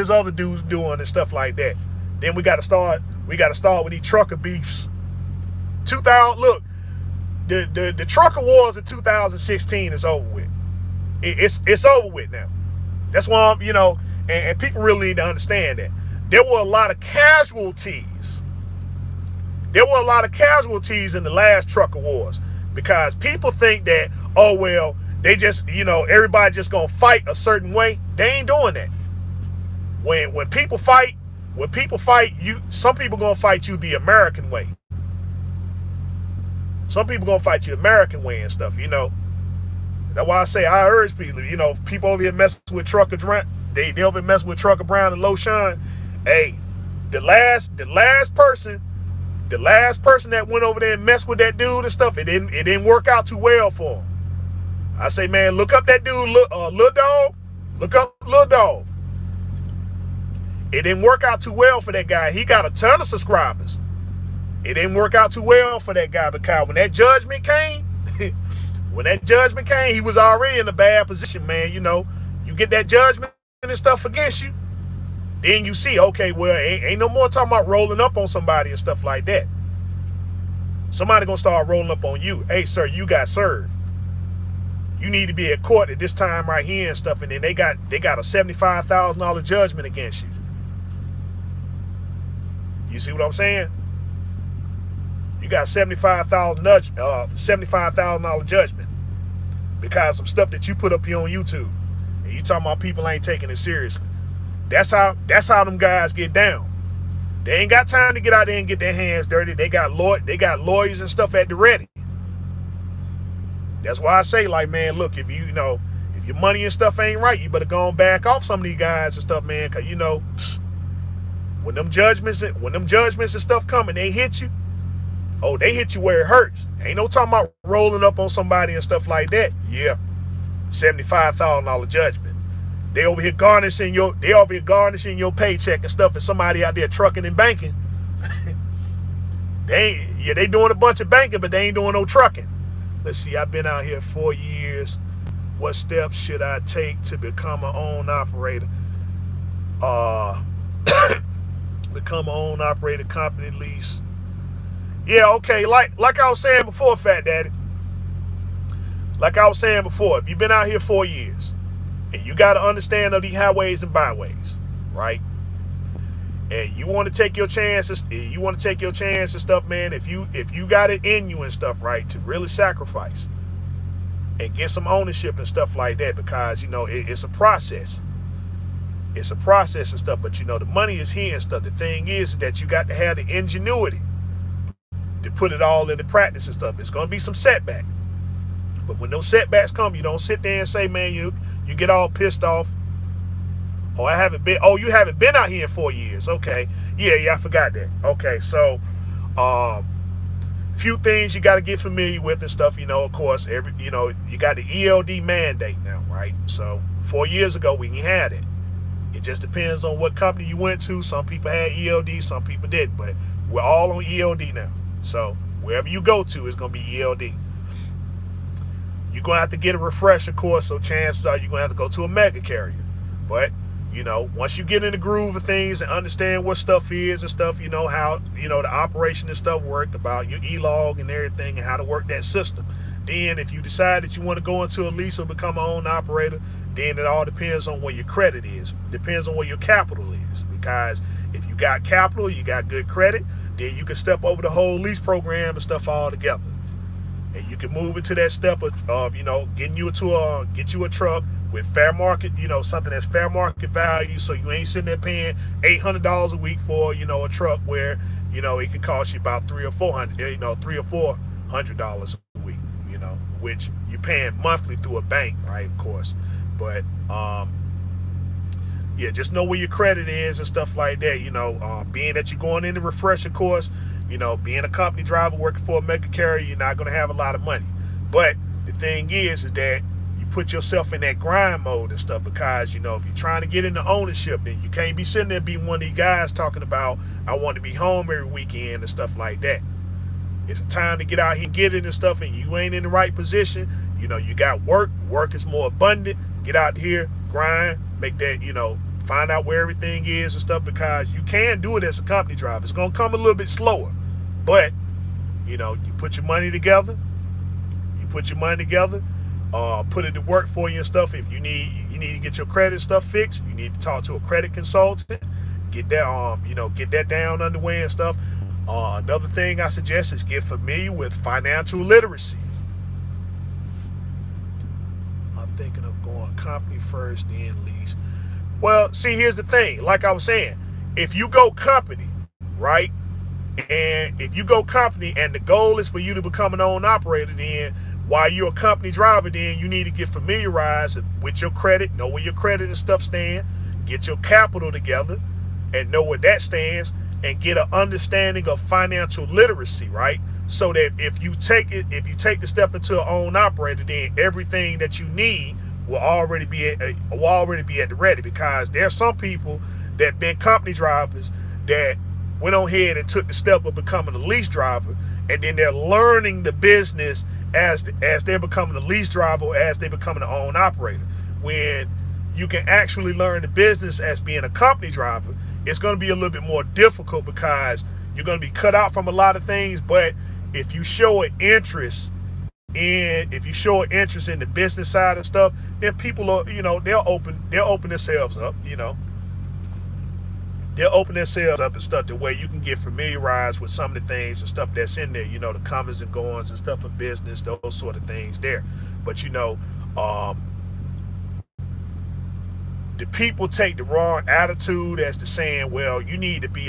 other dude's doing and stuff like that. Then we got to start with these trucker beefs. Look, the trucker wars in 2016 is over with. It's over with now. That's why and people really need to understand that there were a lot of casualties. There were a lot of casualties in the last trucker wars, because people think that, oh, well, they just, everybody just gonna fight a certain way. They ain't doing that. When people fight, some people gonna fight you the American way. Some people gonna fight you the American way and stuff, That's why I say, I urge people, people over here messing with Trucker Brown, they over here messing with Trucker Brown and Low Shine. Hey, the last person that went over there and messed with that dude and stuff, it didn't work out too well for him. I say, man, look up that dude, Lil Dog. Look up Lil Dog. It didn't work out too well for that guy. He got a ton of subscribers. It didn't work out too well for that guy because when that judgment came, he was already in a bad position, man. You know, you get that judgment and stuff against you, then you see, okay, well, ain't no more talking about rolling up on somebody and stuff like that. Somebody gonna start rolling up on you. Hey, sir, you got served. You need to be at court at this time right here and stuff, and then they got a $75,000 judgment against you. You see what I'm saying? You got $75,000 judgment because some stuff that you put up here on YouTube, and you talking about people ain't taking it seriously. That's how them guys get down. They ain't got time to get out there and get their hands dirty. They got lawyers and stuff at the ready. That's why I say, like, man, look, if your money and stuff ain't right, you better go and back off some of these guys and stuff, man, because when them judgments and stuff come and they hit you, oh, they hit you where it hurts. Ain't no talking about rolling up on somebody and stuff like that. Yeah, $75,000 judgment. They over here garnishing your paycheck and stuff, and somebody out there trucking and banking. They doing a bunch of banking, but they ain't doing no trucking. Let's see, I've been out here 4 years. What steps should I take to become an own operator? Become an own operator, company lease. Yeah, okay, like I was saying before, Fat Daddy. Like I was saying before, if you've been out here 4 years, and you got to understand of these highways and byways, right? And you want to take your chances, and stuff, man. If you got it in you and stuff, right, to really sacrifice and get some ownership and stuff like that, because it's a process. It's a process and stuff, but the money is here and stuff. The thing is that you got to have the ingenuity to put it all into practice and stuff. It's gonna be some setback, but when those setbacks come, you don't sit there and say, man, you get all pissed off. Oh, you haven't been out here in 4 years. Okay. Yeah, I forgot that. Okay, so few things you got to get familiar with and stuff, of course, you got the ELD mandate now, right? So 4 years ago, we didn't have it. It just depends on what company you went to. Some people had ELD, some people didn't, but we're all on ELD now. So wherever you go to, it's going to be ELD. You're going to have to get a refresher course, so chances are you're going to have to go to a mega carrier. But once you get in the groove of things and understand what stuff is and stuff, how, the operation and stuff work, about your E-log and everything and how to work that system. Then if you decide that you want to go into a lease or become an own operator, then it all depends on what your credit is. Depends on what your capital is. Because if you got capital, you got good credit, then you can step over the whole lease program and stuff all together. And you can move into that step of get you a truck with fair market, something that's fair market value, so you ain't sitting there paying $800 a week for, a truck where, it can cost you about $300 or $400 a week, which you're paying monthly through a bank, right? Of course. But just know where your credit is and stuff like that. Being that you're going in the refresher course, being a company driver working for a mega carrier, you're not going to have a lot of money. But the thing is that you put yourself in that grind mode and stuff, because, if you're trying to get into ownership, then you can't be sitting there being one of these guys talking about, I want to be home every weekend and stuff like that. It's a time to get out here and get it and stuff, and you ain't in the right position. You got work is more abundant. Get out here, grind, make that, find out where everything is and stuff, because you can do it as a company driver. It's going to come a little bit slower, but, you put your money together, put it to work for you and stuff. If you need to get your credit stuff fixed, you need to talk to a credit consultant, get that, get that down underway and stuff. Another thing I suggest is get familiar with financial literacy. I'm thinking of going company first, then lease. Well, see, here's the thing. Like I was saying, if you go company, right? And if you go company and the goal is for you to become an own operator, then while you're a company driver, then you need to get familiarized with your credit, know where your credit and stuff stand, get your capital together and know where that stands. and get an understanding of financial literacy, right? So that if you take the step into an own operator, then everything that you need will already be at the ready. Because there's some people that been company drivers that went on ahead and took the step of becoming a lease driver, and then they're learning the business as they're becoming a lease driver or as they becoming an own operator. When you can actually learn the business as being a company driver, it's going to be a little bit more difficult because you're going to be cut out from a lot of things. But if you show an interest in the business side of stuff, then people are, they'll open themselves up, they'll open themselves up and stuff to where you can get familiarized with some of the things and stuff that's in there, the comings and goings and stuff of business, those sort of things there. But the people take the wrong attitude as to saying, well, you need to be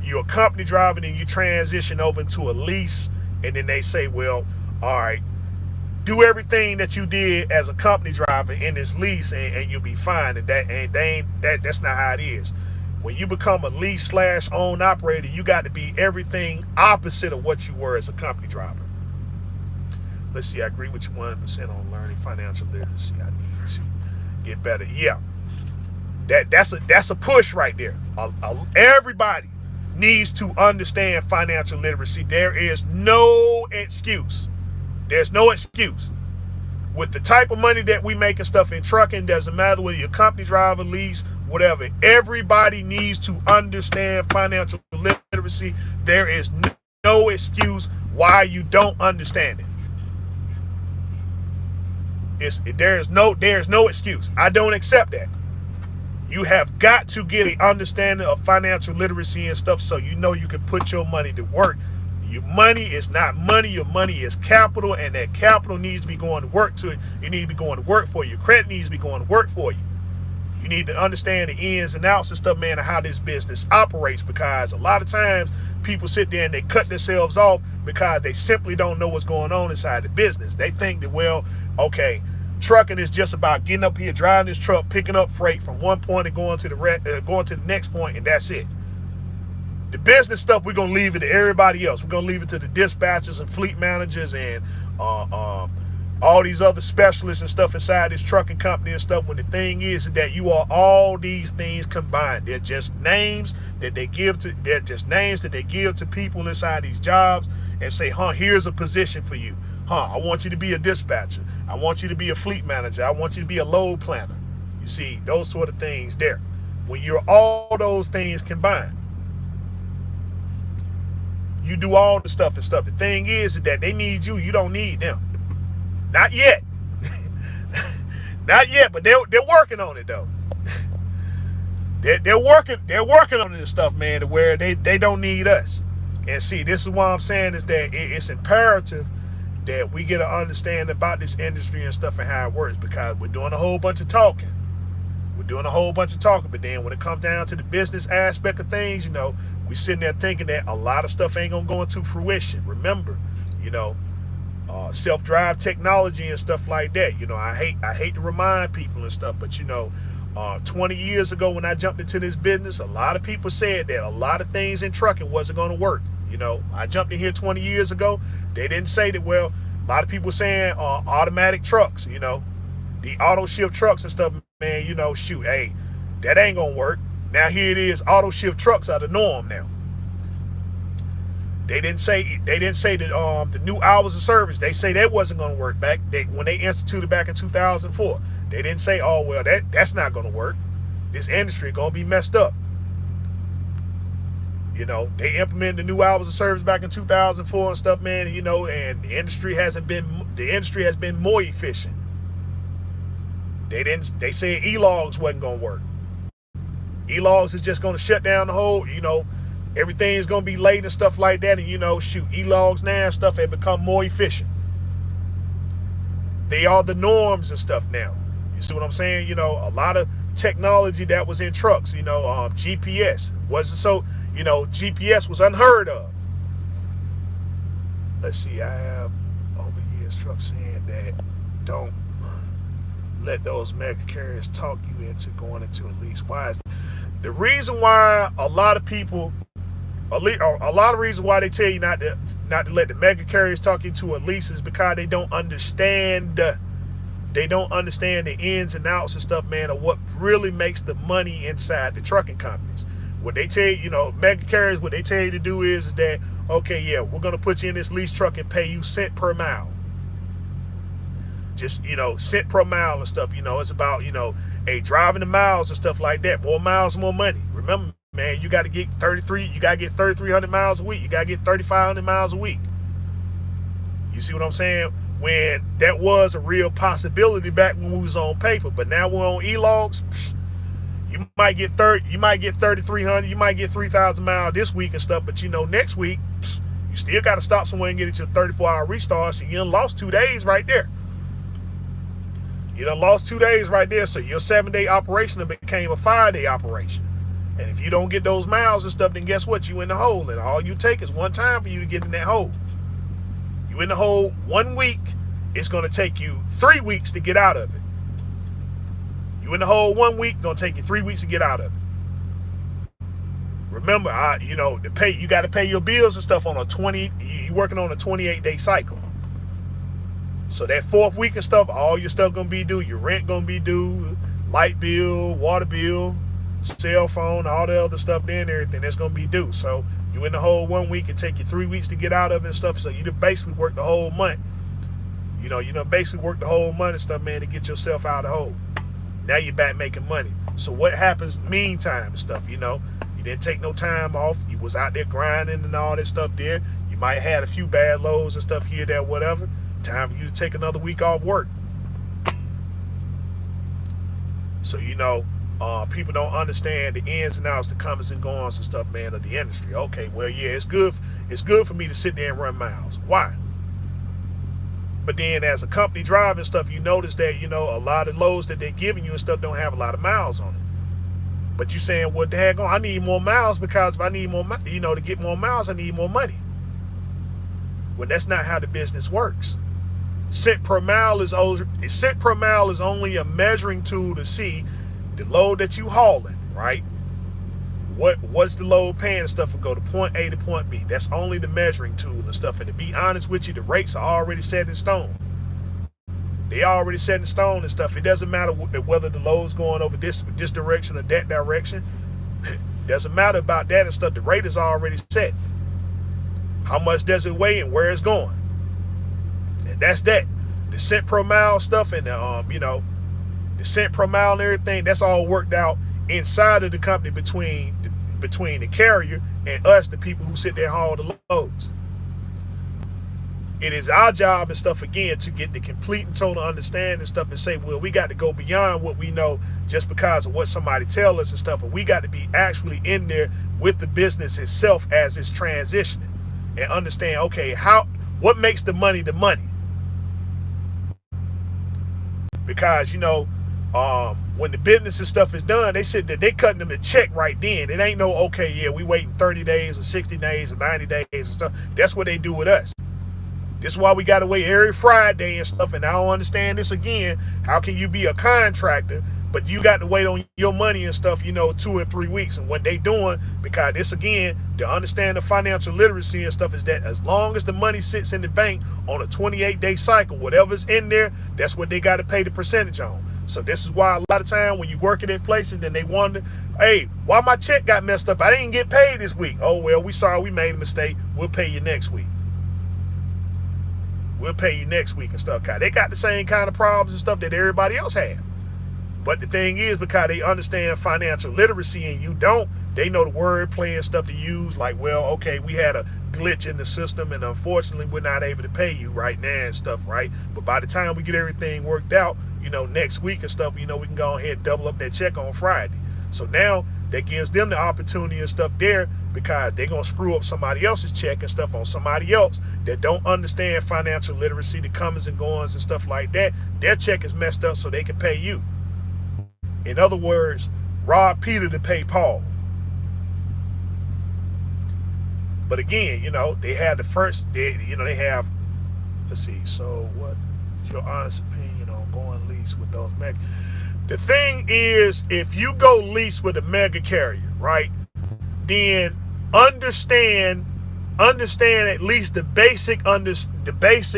you're a company driver, then you transition over into a lease, and then they say, well, all right, do everything that you did as a company driver in this lease, and you'll be fine. And that's not how it is. When you become a lease / own operator, you got to be everything opposite of what you were as a company driver. Let's see, I agree with you 100% on learning financial literacy. I need to get better. Yeah, that's a push right there. Everybody needs to understand financial literacy. There is no excuse. There's no excuse. With the type of money that we make and stuff in trucking, doesn't matter whether you're a company driver, lease, whatever. Everybody needs to understand financial literacy. There is no excuse why you don't understand it. There's no excuse. I don't accept that. You have got to get an understanding of financial literacy and stuff so you can put your money to work. Your money is not money. Your money is capital, and that capital needs to be going to work to it. It needs to be going to work for you. Your credit needs to be going to work for you. You need to understand the ins and outs and stuff, man, of how this business operates, because a lot of times people sit there and they cut themselves off because they simply don't know what's going on inside the business. They think that, well, okay, trucking is just about getting up here, driving this truck, picking up freight from one point and going to the next point, and that's it. The business stuff, we're going to leave it to everybody else. We're going to leave it to the dispatchers and fleet managers and all these other specialists and stuff inside this trucking company and stuff, when the thing is that you are all these things combined. They're just names that they give to people inside these jobs and say, here's a position for you. I want you to be a dispatcher. I want you to be a fleet manager. I want you to be a load planner. You see, those sort of things there. When you're all those things combined, you do all the stuff and stuff. The thing is that they need you. You don't need them. Not yet. Not yet, but they're working on it, though. They're working on this stuff, man, to where they don't need us. And see, this is why I'm saying is that it's imperative that we get an understanding about this industry and stuff and how it works, because we're doing a whole bunch of talking. But then when it comes down to the business aspect of things, we sitting there thinking that a lot of stuff ain't gonna go into fruition. Remember, self-drive technology and stuff like that. I hate to remind people and stuff, but 20 years ago when I jumped into this business, a lot of people said that a lot of things in trucking wasn't gonna work. I jumped in here 20 years ago. They didn't say that. Well, a lot of people saying automatic trucks, the auto shift trucks and stuff, man, hey, that ain't gonna work. Now here it is, auto shift trucks are the norm now. They didn't say that the new hours of service, they say that wasn't gonna work when they instituted back in 2004. They didn't say, oh well, that's not gonna work. This industry gonna be messed up. They implemented the new hours of service back in 2004 and stuff, man, and the industry has been more efficient. They said e-logs wasn't gonna work. E-logs is just gonna shut down the whole, everything's gonna be late and stuff like that. And e-logs now and stuff have become more efficient. They are the norms and stuff now. You see what I'm saying? A lot of technology that was in trucks, GPS wasn't so, GPS was unheard of. Let's see, I have over years trucks saying that don't let those mega carriers talk you into going into a lease. Why is that? The reason why a lot of people, a lot of reasons why they tell you not to let the mega carriers talk you to a lease is because they don't understand. They don't understand the ins and outs and stuff, man, of what really makes the money inside the trucking companies. What they tell you, mega carriers, what they tell you to do is that, okay, yeah, we're going to put you in this lease truck and pay you cent per mile. Just, cent per mile and stuff. It's about, driving the miles and stuff like that. More miles, more money. Remember, man, you got to get 3,300 miles a week. You got to get 3,500 miles a week. You see what I'm saying? When that was a real possibility back when we was on paper, but now we're on e-logs. You might get 3,300, you might get 3,000 miles this week and stuff, but next week you still got to stop somewhere and get it to 34-hour restart. So you done lost 2 days right there. You done lost 2 days right there. So your 7-day operation became a 5-day operation. And if you don't get those miles and stuff, then guess what? You in the hole, and all you take is one time for you to get in that hole. You in the hole 1 week, it's going to take you 3 weeks to get out of it. You in the hole 1 week, gonna take you 3 weeks to get out of it. Remember, you got to pay your bills and stuff on you working on a 28-day cycle. So that 4th week and stuff, all your stuff gonna be due. Your rent gonna be due, light bill, water bill, cell phone, all the other stuff there and everything that's gonna be due. So you in the hole 1 week, it take you 3 weeks to get out of it and stuff. So you done basically work the whole month. You done basically work the whole month and stuff, man, to get yourself out of the hole. Now you're back making money. So what happens meantime and stuff, you didn't take no time off. You was out there grinding and all that stuff there. You might have had a few bad loads and stuff here, there, whatever. Time for you to take another week off work. So, people don't understand the ins and outs, the comings and goings and stuff, man, of the industry. Okay, well, yeah, it's good for me to sit there and run miles. Why? But then as a company driving stuff, you notice that, a lot of loads that they're giving you and stuff don't have a lot of miles on it. But you saying, what the heck, I need more miles because if I need more, to get more miles, I need more money. Well, that's not how the business works. Cent per mile is only a measuring tool to see the load that you hauling, right? What's the load paying and stuff and go to point A to point B. That's only the measuring tool and stuff. And to be honest with you, the rates are already set in stone. They already set in stone and stuff. It doesn't matter whether the load's going over this direction or that direction. Doesn't matter about that and stuff. The rate is already set. How much does it weigh and where it's going? And that's that. The cent per mile stuff and the cent per mile and everything, that's all worked out inside of the company between the carrier and us, the people who sit there and haul the loads. It is our job and stuff, again, to get the complete and total understanding and stuff and say, well, we got to go beyond what we know just because of what somebody tell us and stuff. And we got to be actually in there with the business itself as it's transitioning and understand, okay, what makes the money the money? Because, when the business and stuff is done, they said that they cutting them a check right then. It ain't no, okay, yeah, we waiting 30 days or 60 days or 90 days and stuff. That's what they do with us. This is why we got to wait every Friday and stuff. And I don't understand this again. How can you be a contractor, but you got to wait on your money and stuff, 2 or 3 weeks? And what they doing, because this, again, to understand the financial literacy and stuff, is that as long as the money sits in the bank on a 28-day cycle, whatever's in there, that's what they got to pay the percentage on. So this is why a lot of time when you working in places, then they wonder, hey, why my check got messed up? I didn't get paid this week. Oh, well, we sorry, we made a mistake. We'll pay you next week. We'll pay you next week and stuff. They got the same kind of problems and stuff that everybody else had. But the thing is, because they understand financial literacy and you don't, they know the wordplay and stuff to use. Like, well, okay, we had a glitch in the system and unfortunately we're not able to pay you right now and stuff, right? But by the time we get everything worked out, next week and stuff, we can go ahead and double up that check on Friday. So now that gives them the opportunity and stuff there, because they're going to screw up somebody else's check and stuff on somebody else that don't understand financial literacy, the comings and goings and stuff like that. Their check is messed up so they can pay you. In other words, rob Peter to pay Paul. But again, they have they have, let's see, so what is your honest opinion on going lease with those mega? The thing is, if you go lease with a mega carrier, right, then understand at least the basic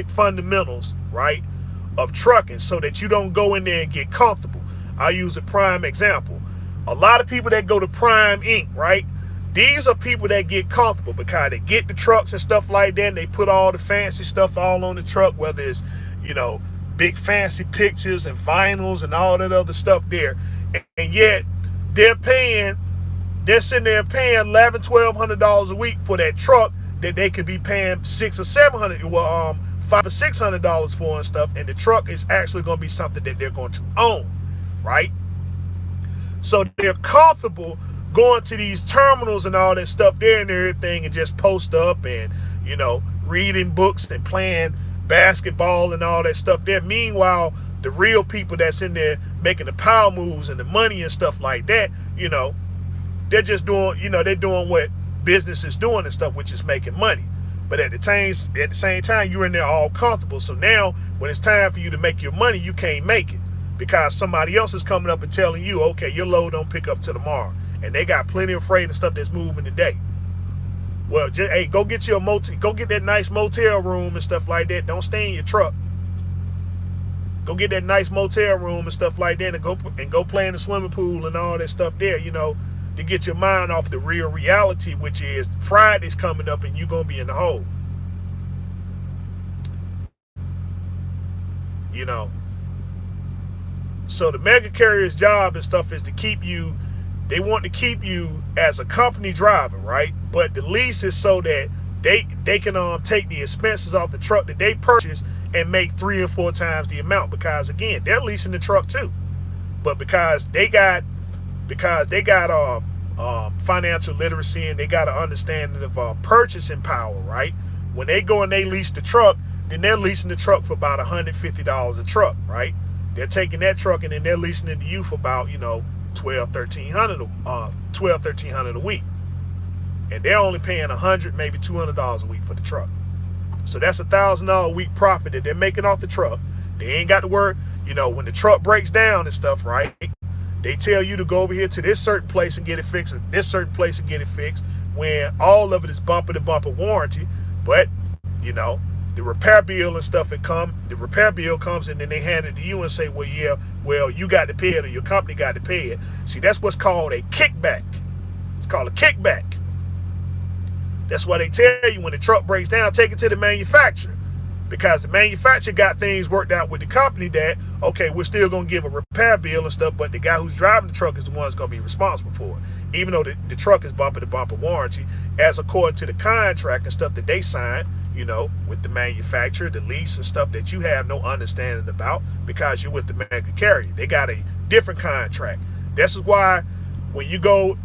fundamentals, right, of trucking, so that you don't go in there and get comfortable. I'll use a prime example. A lot of people that go to Prime Inc., right, these are people that get comfortable because they get the trucks and stuff like that, and they put all the fancy stuff all on the truck, whether it's, big fancy pictures and vinyls and all that other stuff there. And yet they're sitting there paying $1,100-$1,200 a week for that truck that they could be paying $600 or $700, $500 or $600 for and stuff. And the truck is actually going to be something that they're going to own, right? So they're comfortable going to these terminals and all that stuff there and everything, and just post up and, reading books and playing basketball and all that stuff there. Meanwhile, the real people that's in there making the power moves and the money and stuff like that, they're just doing, they're doing what business is doing and stuff, which is making money. But at the same time, you're in there all comfortable. So now when it's time for you to make your money, you can't make it because somebody else is coming up and telling you, okay, your load don't pick up till tomorrow. And they got plenty of freight and stuff that's moving today. Well, hey, go get you a motel, go get that nice motel room and stuff like that. Don't stay in your truck. Go get that nice motel room and stuff like that, and go play in the swimming pool and all that stuff there, to get your mind off the real reality, which is Friday's coming up and you're gonna be in the hole. So the mega carrier's job and stuff is to keep you. They want to keep you as a company driver, right? But the lease is so that they can take the expenses off the truck that they purchase and make 3 or 4 times the amount, because again, they're leasing the truck too. But because they got financial literacy and they got an understanding of purchasing power, right? When they go and they lease the truck, then they're leasing the truck for about $150 a truck, right? They're taking that truck and then they're leasing it to you for about, $1,200 a week, and they're only paying $100, maybe $200 a week for the truck. So that's $1,000 a week profit that they're making off the truck. They ain't got to work. When the truck breaks down and stuff, right? They tell you to go over here to this certain place and get it fixed, and this certain place and get it fixed. When all of it is bumper to bumper warranty, but the repair bill and stuff the repair bill comes and then they hand it to you and say, well, you got to pay it, or your company got to pay it. See, that's what's called a kickback. It's called a kickback. That's why they tell you when the truck breaks down, take it to the manufacturer, because the manufacturer got things worked out with the company that, okay, we're still going to give a repair bill and stuff, but the guy who's driving the truck is the one that's going to be responsible for it, even though the truck is bumper to bumper warranty, as according to the contract and stuff that they signed, with the manufacturer, the lease and stuff that you have no understanding about because you're with the mega carrier. They got a different contract. This is why when you go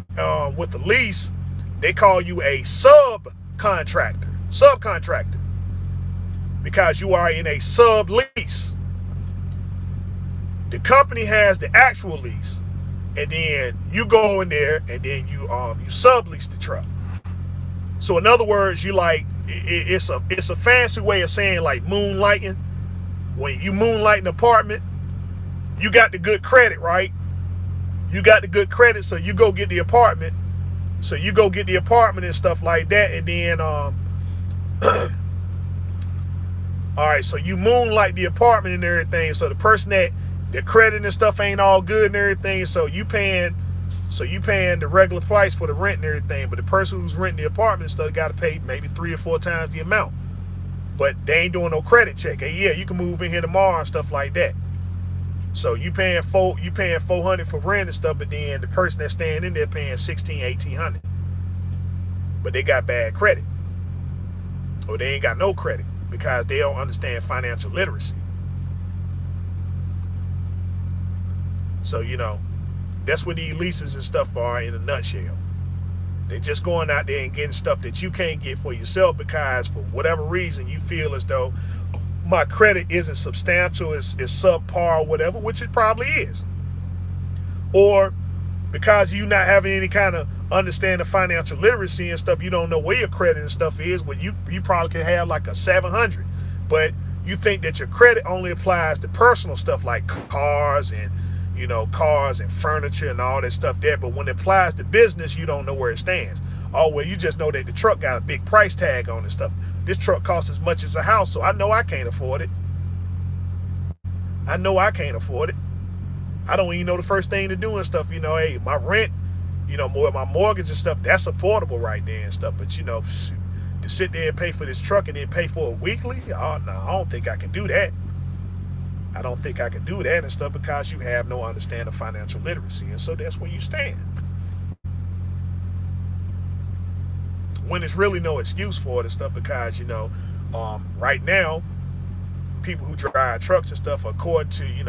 with the lease, they call you a subcontractor, because you are in a sublease. The company has the actual lease, and then you go in there and then you sublease the truck. So in other words, it's a fancy way of saying like moonlighting. When you moonlight an apartment, you got the good credit, right? You got the good credit, so you go get the apartment. So you go get the apartment and stuff like that, and then all right, so you moonlight the apartment and everything. So the person that the credit and stuff ain't all good and everything, so you paying the regular price for the rent and everything, but the person who's renting the apartment and stuff got to pay maybe 3 or 4 times the amount. But they ain't doing no credit check. Hey, yeah, you can move in here tomorrow and stuff like that. So you paying $400 for rent and stuff, but then the person that's staying in there paying $1,600, $1,800. But they got bad credit, or they ain't got no credit because they don't understand financial literacy. So that's what these leases and stuff are in a nutshell. They're just going out there and getting stuff that you can't get for yourself because for whatever reason you feel as though my credit isn't substantial, it's subpar or whatever, which it probably is. Or because you not having any kind of understanding of financial literacy and stuff, you don't know where your credit and stuff is. Well, you probably can have like a 700, but you think that your credit only applies to personal stuff like cars and cars and furniture and all that stuff there. But when it applies to business, you don't know where it stands. Oh, well, you just know that the truck got a big price tag on it and stuff. This truck costs as much as a house, so I know I can't afford it. I know I can't afford it. I don't even know the first thing to do and stuff. Hey, my rent, my mortgage and stuff, that's affordable right there and stuff. But, to sit there and pay for this truck and then pay for it weekly, oh, no, I don't think I can do that. I don't think I can do that and stuff because you have no understanding of financial literacy. And so that's where you stand. When there's really no excuse for it and stuff because, right now, people who drive trucks and stuff, according to, you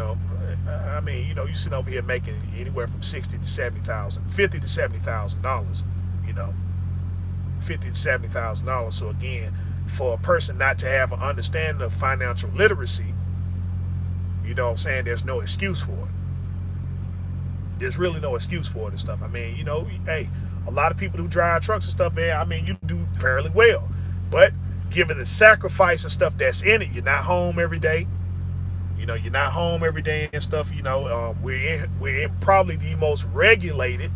sitting over here making anywhere from $60,000 to $70,000, $50,000 to $70,000, $50,000 to $70,000. So again, for a person not to have an understanding of financial literacy, there's no excuse for it. There's really no excuse for it and stuff. Hey, a lot of people who drive trucks and stuff, man, you do fairly well. But given the sacrifice and stuff that's in it, you're not home every day. You're not home every day and stuff. We're in probably the most regulated.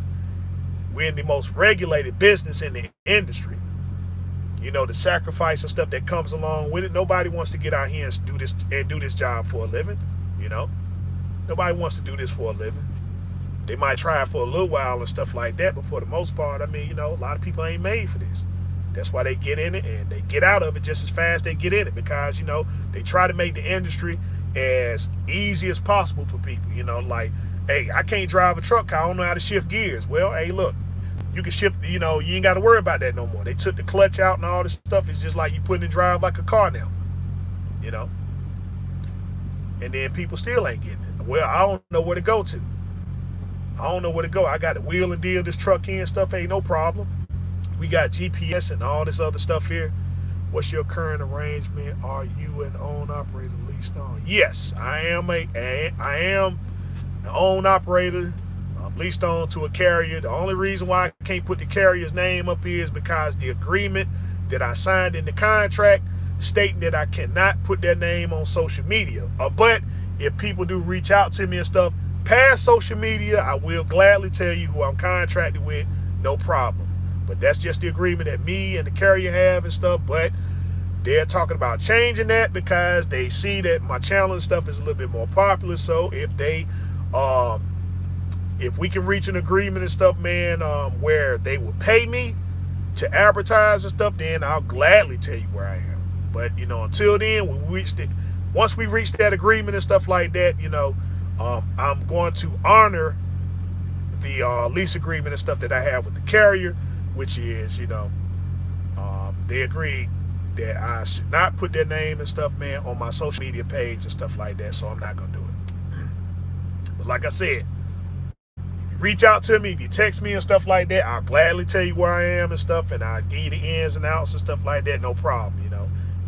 We're in the most regulated business in the industry. The sacrifice and stuff that comes along with it. Nobody wants to get out here and do this job for a living. Nobody wants to do this for a living. They might try it for a little while and stuff like that, but for the most part, a lot of people ain't made for this. That's why they get in it and they get out of it just as fast as they get in it because, they try to make the industry as easy as possible for people. Like, hey, I can't drive a truck. I don't know how to shift gears. Well, hey, look, you can shift, you ain't got to worry about that no more. They took the clutch out and all this stuff. It's just like you putting it drive like a car now, And then people still ain't getting it. Well, I don't know where to go to. I got to wheel and deal this truck in and stuff. Ain't no problem. We got GPS and all this other stuff here. What's your current arrangement? Are you an own operator leased on? Yes, I am an own operator. I'm leased on to a carrier. The only reason why I can't put the carrier's name up here is because the agreement that I signed in the contract stating that I cannot put their name on social media. But if people do reach out to me and stuff past social media, I will gladly tell you who I'm contracted with, no problem. But that's just the agreement that me and the carrier have and stuff. But they're talking about changing that because they see that my channel and stuff is a little bit more popular. So if we can reach an agreement and stuff, man, where they will pay me to advertise and stuff, then I'll gladly tell you where I am. But, until then, once we reach that agreement and stuff like that, I'm going to honor the lease agreement and stuff that I have with the carrier, which is, they agreed that I should not put their name and stuff, man, on my social media page and stuff like that. So I'm not going to do it. But like I said, if you reach out to me, if you text me and stuff like that, I'll gladly tell you where I am and stuff, and I'll give you the ins and outs and stuff like that. No problem,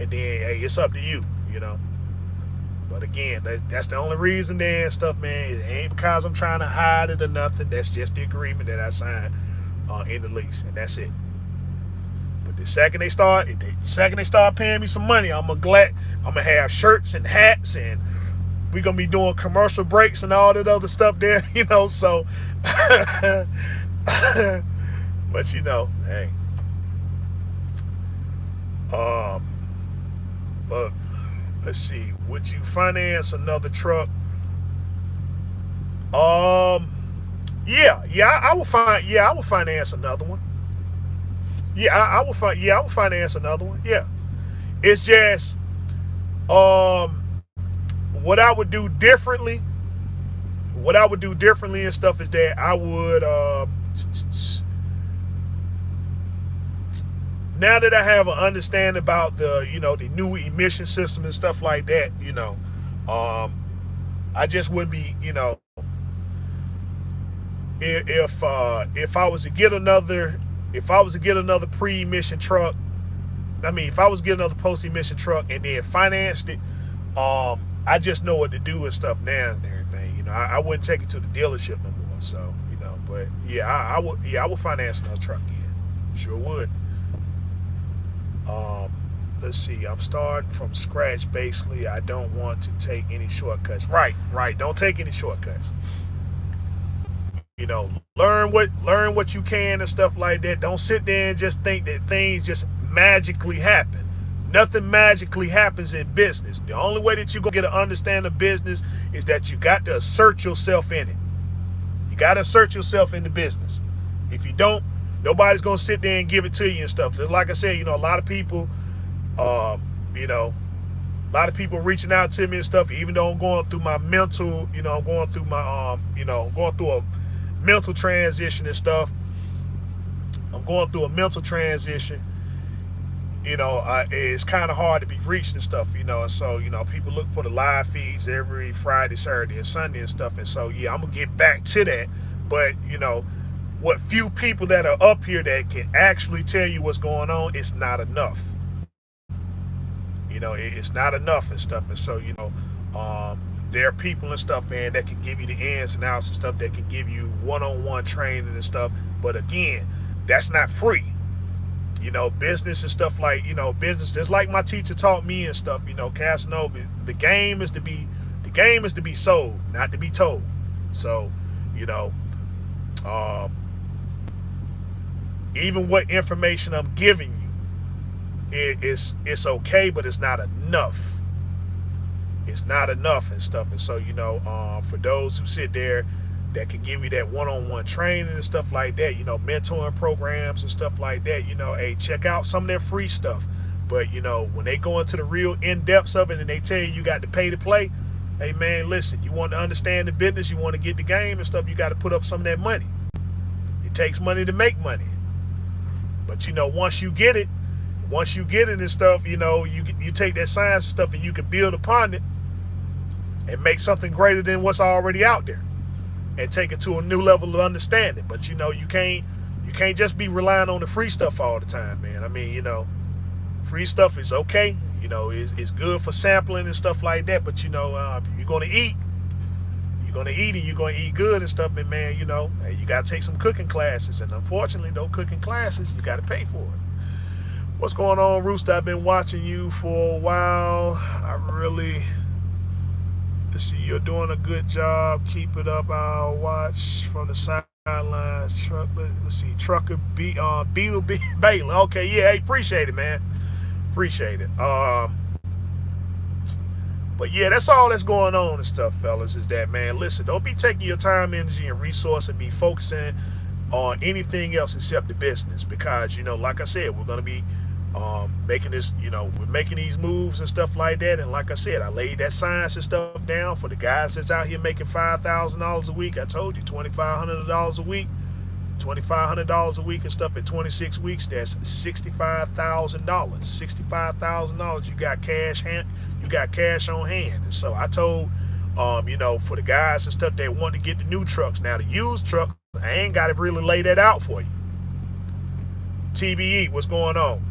And then, hey, it's up to you, But again, that's the only reason there and stuff, man. It ain't because I'm trying to hide it or nothing. That's just the agreement that I signed in the lease, and that's it. But the second they start paying me some money, I'm gonna have shirts and hats, and we're gonna be doing commercial breaks and all that other stuff there, So, but hey, but. Let's see. Would you finance another truck? Yeah, I will finance another one. I will finance another one. Yeah. It's just what I would do differently and stuff is that I would now that I have an understanding about the new emission system and stuff like that, I just wouldn't be, if I was to get another pre-emission truck, if I was to get another post-emission truck and then financed it, I just know what to do and stuff now and everything. I wouldn't take it to the dealership no more. So, but yeah, I would finance another truck again. Sure would. Let's see, I'm starting from scratch basically. I don't want to take any shortcuts. Right, don't take any shortcuts. You know, learn what you can and stuff like that. Don't sit there and just think that things just magically happen. Nothing magically happens in business. The only way that you're gonna get to understand the business is that you got to assert yourself in it. You got to assert yourself in the business. If you don't, nobody's gonna sit there and give it to you and stuff. Just like I said, you know, a lot of people, you know, a lot of people reaching out to me and stuff. Even though I'm going through my mental, you know, I'm going through my, you know, going through a mental transition and stuff. I'm going through a mental transition. You know, it's kind of hard to be reached and stuff, you know, and so, you know, people look for the live feeds every Friday, Saturday, and Sunday and stuff, and so, yeah, I'm gonna get back to that, but, you know, what few people that are up here that can actually tell you what's going on, it's not enough. You know, it's not enough and stuff, and so, you know, there are people and stuff, man, that can give you the ins and outs and stuff, that can give you one-on-one training and stuff, but again, that's not free. You know, business and stuff like, you know, business, just like my teacher taught me and stuff, you know, Casanova, the game is to be sold, not to be told. So, you know, even what information I'm giving you, it's okay, but it's not enough. It's not enough and stuff. And so, you know, for those who sit there that can give you that one-on-one training and stuff like that, you know, mentoring programs and stuff like that, you know, hey, check out some of their free stuff. But, you know, when they go into the real in-depths of it and they tell you got to pay to play, hey, man, listen, you want to understand the business, you want to get the game and stuff, you got to put up some of that money. It takes money to make money. But, you know, once you get it and stuff, you know, you take that science and stuff and you can build upon it and make something greater than what's already out there. And take it to a new level of understanding. But, you know, you can't just be relying on the free stuff all the time, man. I mean, you know, free stuff is okay. You know, it's good for sampling and stuff like that. But, you know, if you're going to eat, and you're going to eat good and stuff. And, man, you know, you got to take some cooking classes. And unfortunately, those cooking classes, you got to pay for it. What's going on, Rooster? I've been watching you for a while. Let's see, you're doing a good job. Keep it up. I'll watch from the sidelines. Let's see, Trucker Beetle Baylor. Okay, yeah, hey, appreciate it, man. Appreciate it. But yeah, that's all that's going on and stuff, fellas, is that, man, listen, don't be taking your time, energy, and resource and be focusing on anything else except the business. Because, you know, like I said, we're going to be making this, you know, we're making these moves and stuff like that. And like I said, I laid that science and stuff down for the guys that's out here making $5,000 a week. I told you, $2,500 a week, $2,500 a week and stuff at 26 weeks. That's $65,000. $65,000. You got cash on hand. And so I told, you know, for the guys and stuff that want to get the new trucks. Now the used truck, I ain't got to really lay that out for you. TBE, what's going on?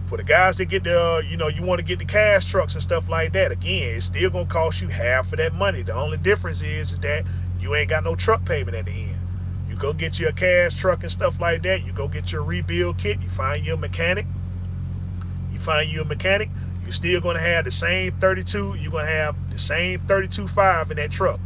For the guys that get the, you know, you want to get the cash trucks and stuff like that, again, it's still going to cost you half of that money. The only difference is that you ain't got no truck payment at the end. You go get you a cash truck and stuff like that. You go get your rebuild kit. You find you a mechanic. You're still going to have the same 32. You're going to have the same 32.5 in that truck.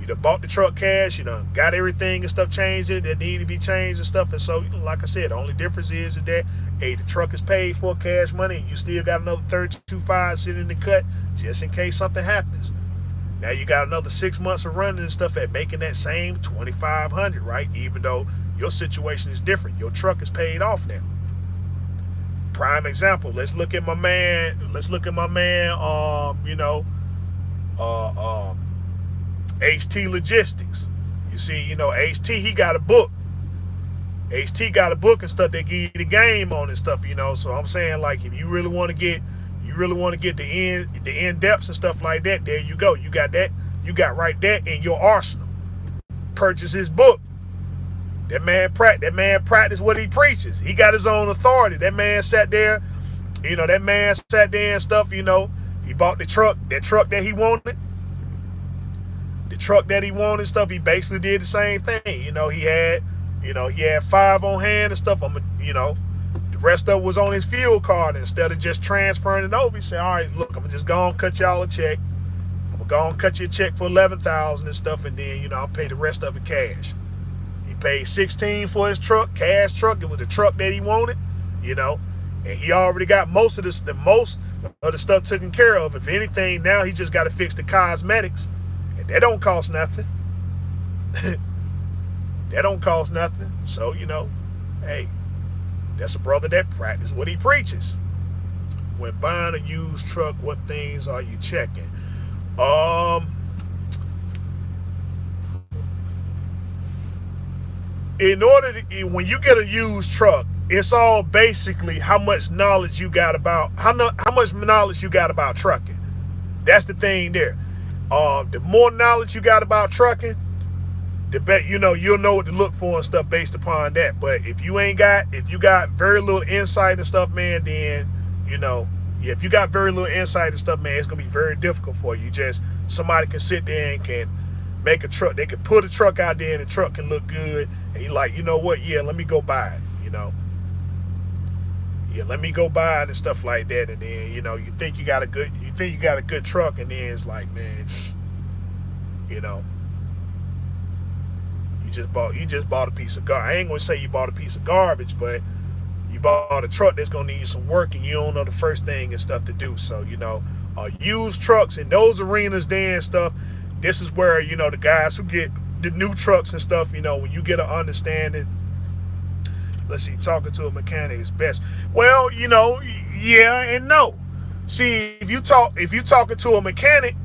You done bought the truck cash, you done got everything and stuff changed it that need to be changed and stuff. And so, you know, like I said, the only difference is that, hey, the truck is paid for cash money, and you still got another 32.5 sitting in the cut just in case something happens. Now you got another 6 months of running and stuff at making that same $2,500, right? Even though your situation is different. Your truck is paid off now. Prime example, let's look at my man, you know, HT Logistics. You see, you know, HT, he got a book. HT got a book and stuff that give you the game on and stuff, you know. So I'm saying, like, if you really want to get the in depths and stuff like that, there you go. You got that. You got right there in your arsenal. Purchase his book. That man practice what he preaches. He got his own authority. That man sat there, you know, and stuff, you know. He bought that truck that he wanted. The truck that he wanted and stuff, he basically did the same thing. You know, he had 5 on hand and stuff. You know, the rest of it was on his fuel card. Instead of just transferring it over, he said, all right, look, I'm just going to cut y'all a check. I'm gonna go and cut you a check for 11,000 and stuff, and then I'll pay the rest of it cash. He paid 16 for his truck, cash truck. It was the truck that he wanted, and he already got most of the stuff taken care of. If anything, now he just got to fix the cosmetics, and that don't cost nothing. That don't cost nothing. So hey, that's a brother that practices what he preaches. When buying a used truck, what things are you checking? In order to, when you get a used truck, it's all basically how much knowledge you got about how much knowledge you got about trucking. That's the thing there. The more knowledge you got about trucking, the better you'll know what to look for and stuff based upon that. But if you got very little insight and stuff, man, then if you got very little insight and stuff, man, it's gonna be very difficult for you. Somebody can sit there and can make a truck. They can put a truck out there and the truck can look good, and you're like, what? Yeah, let me go buy it. Yeah, let me go buy it and stuff like that. And then you think you got a good truck, and then it's like, man, you just bought a piece of garbage. I ain't gonna say you bought a piece of garbage, but you bought a truck that's gonna need some work, and you don't know the first thing and stuff to do. So used trucks in those arenas there and stuff. This is where the guys who get the new trucks and stuff. When you get an understanding. Let's see, talking to a mechanic is best. Well, yeah and no. See, if you talking to a mechanic,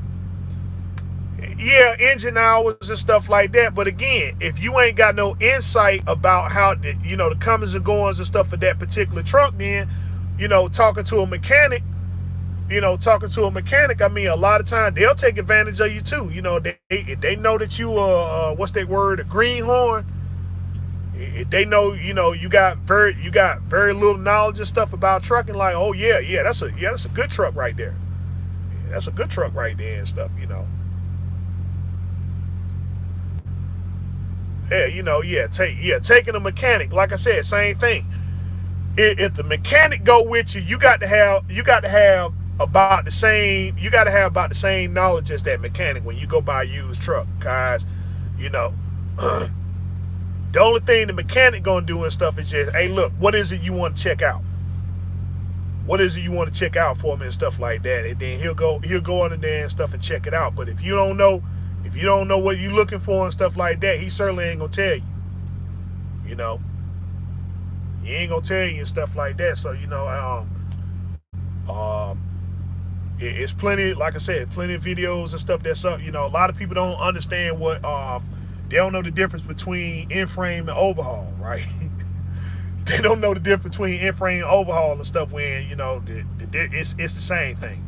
yeah, engine hours and stuff like that. But again, if you ain't got no insight about how the comings and goings and stuff for that particular truck, then talking to a mechanic, I mean, a lot of times they'll take advantage of you too. They know that you what's that word, a greenhorn. They know you got very little knowledge and stuff about trucking. Like, oh yeah, that's a good truck right there. Yeah, that's a good truck right there and stuff. Taking a mechanic, like I said, same thing. If the mechanic go with you, you got to have about the same knowledge as that mechanic when you go buy a used truck, guys. The only thing the mechanic gonna do and stuff is just, hey, look, what is it you want to check out? What is it you want to check out for me and stuff like that? And then he'll go under there and stuff and check it out. But if you don't know what you're looking for and stuff like that, he certainly ain't gonna tell you. He ain't gonna tell you and stuff like that. So it's plenty, like I said, plenty of videos and stuff that's up. A lot of people don't understand what they don't know the difference between in-frame and overhaul, right? They don't know the difference between in-frame and overhaul and stuff when it's the same thing.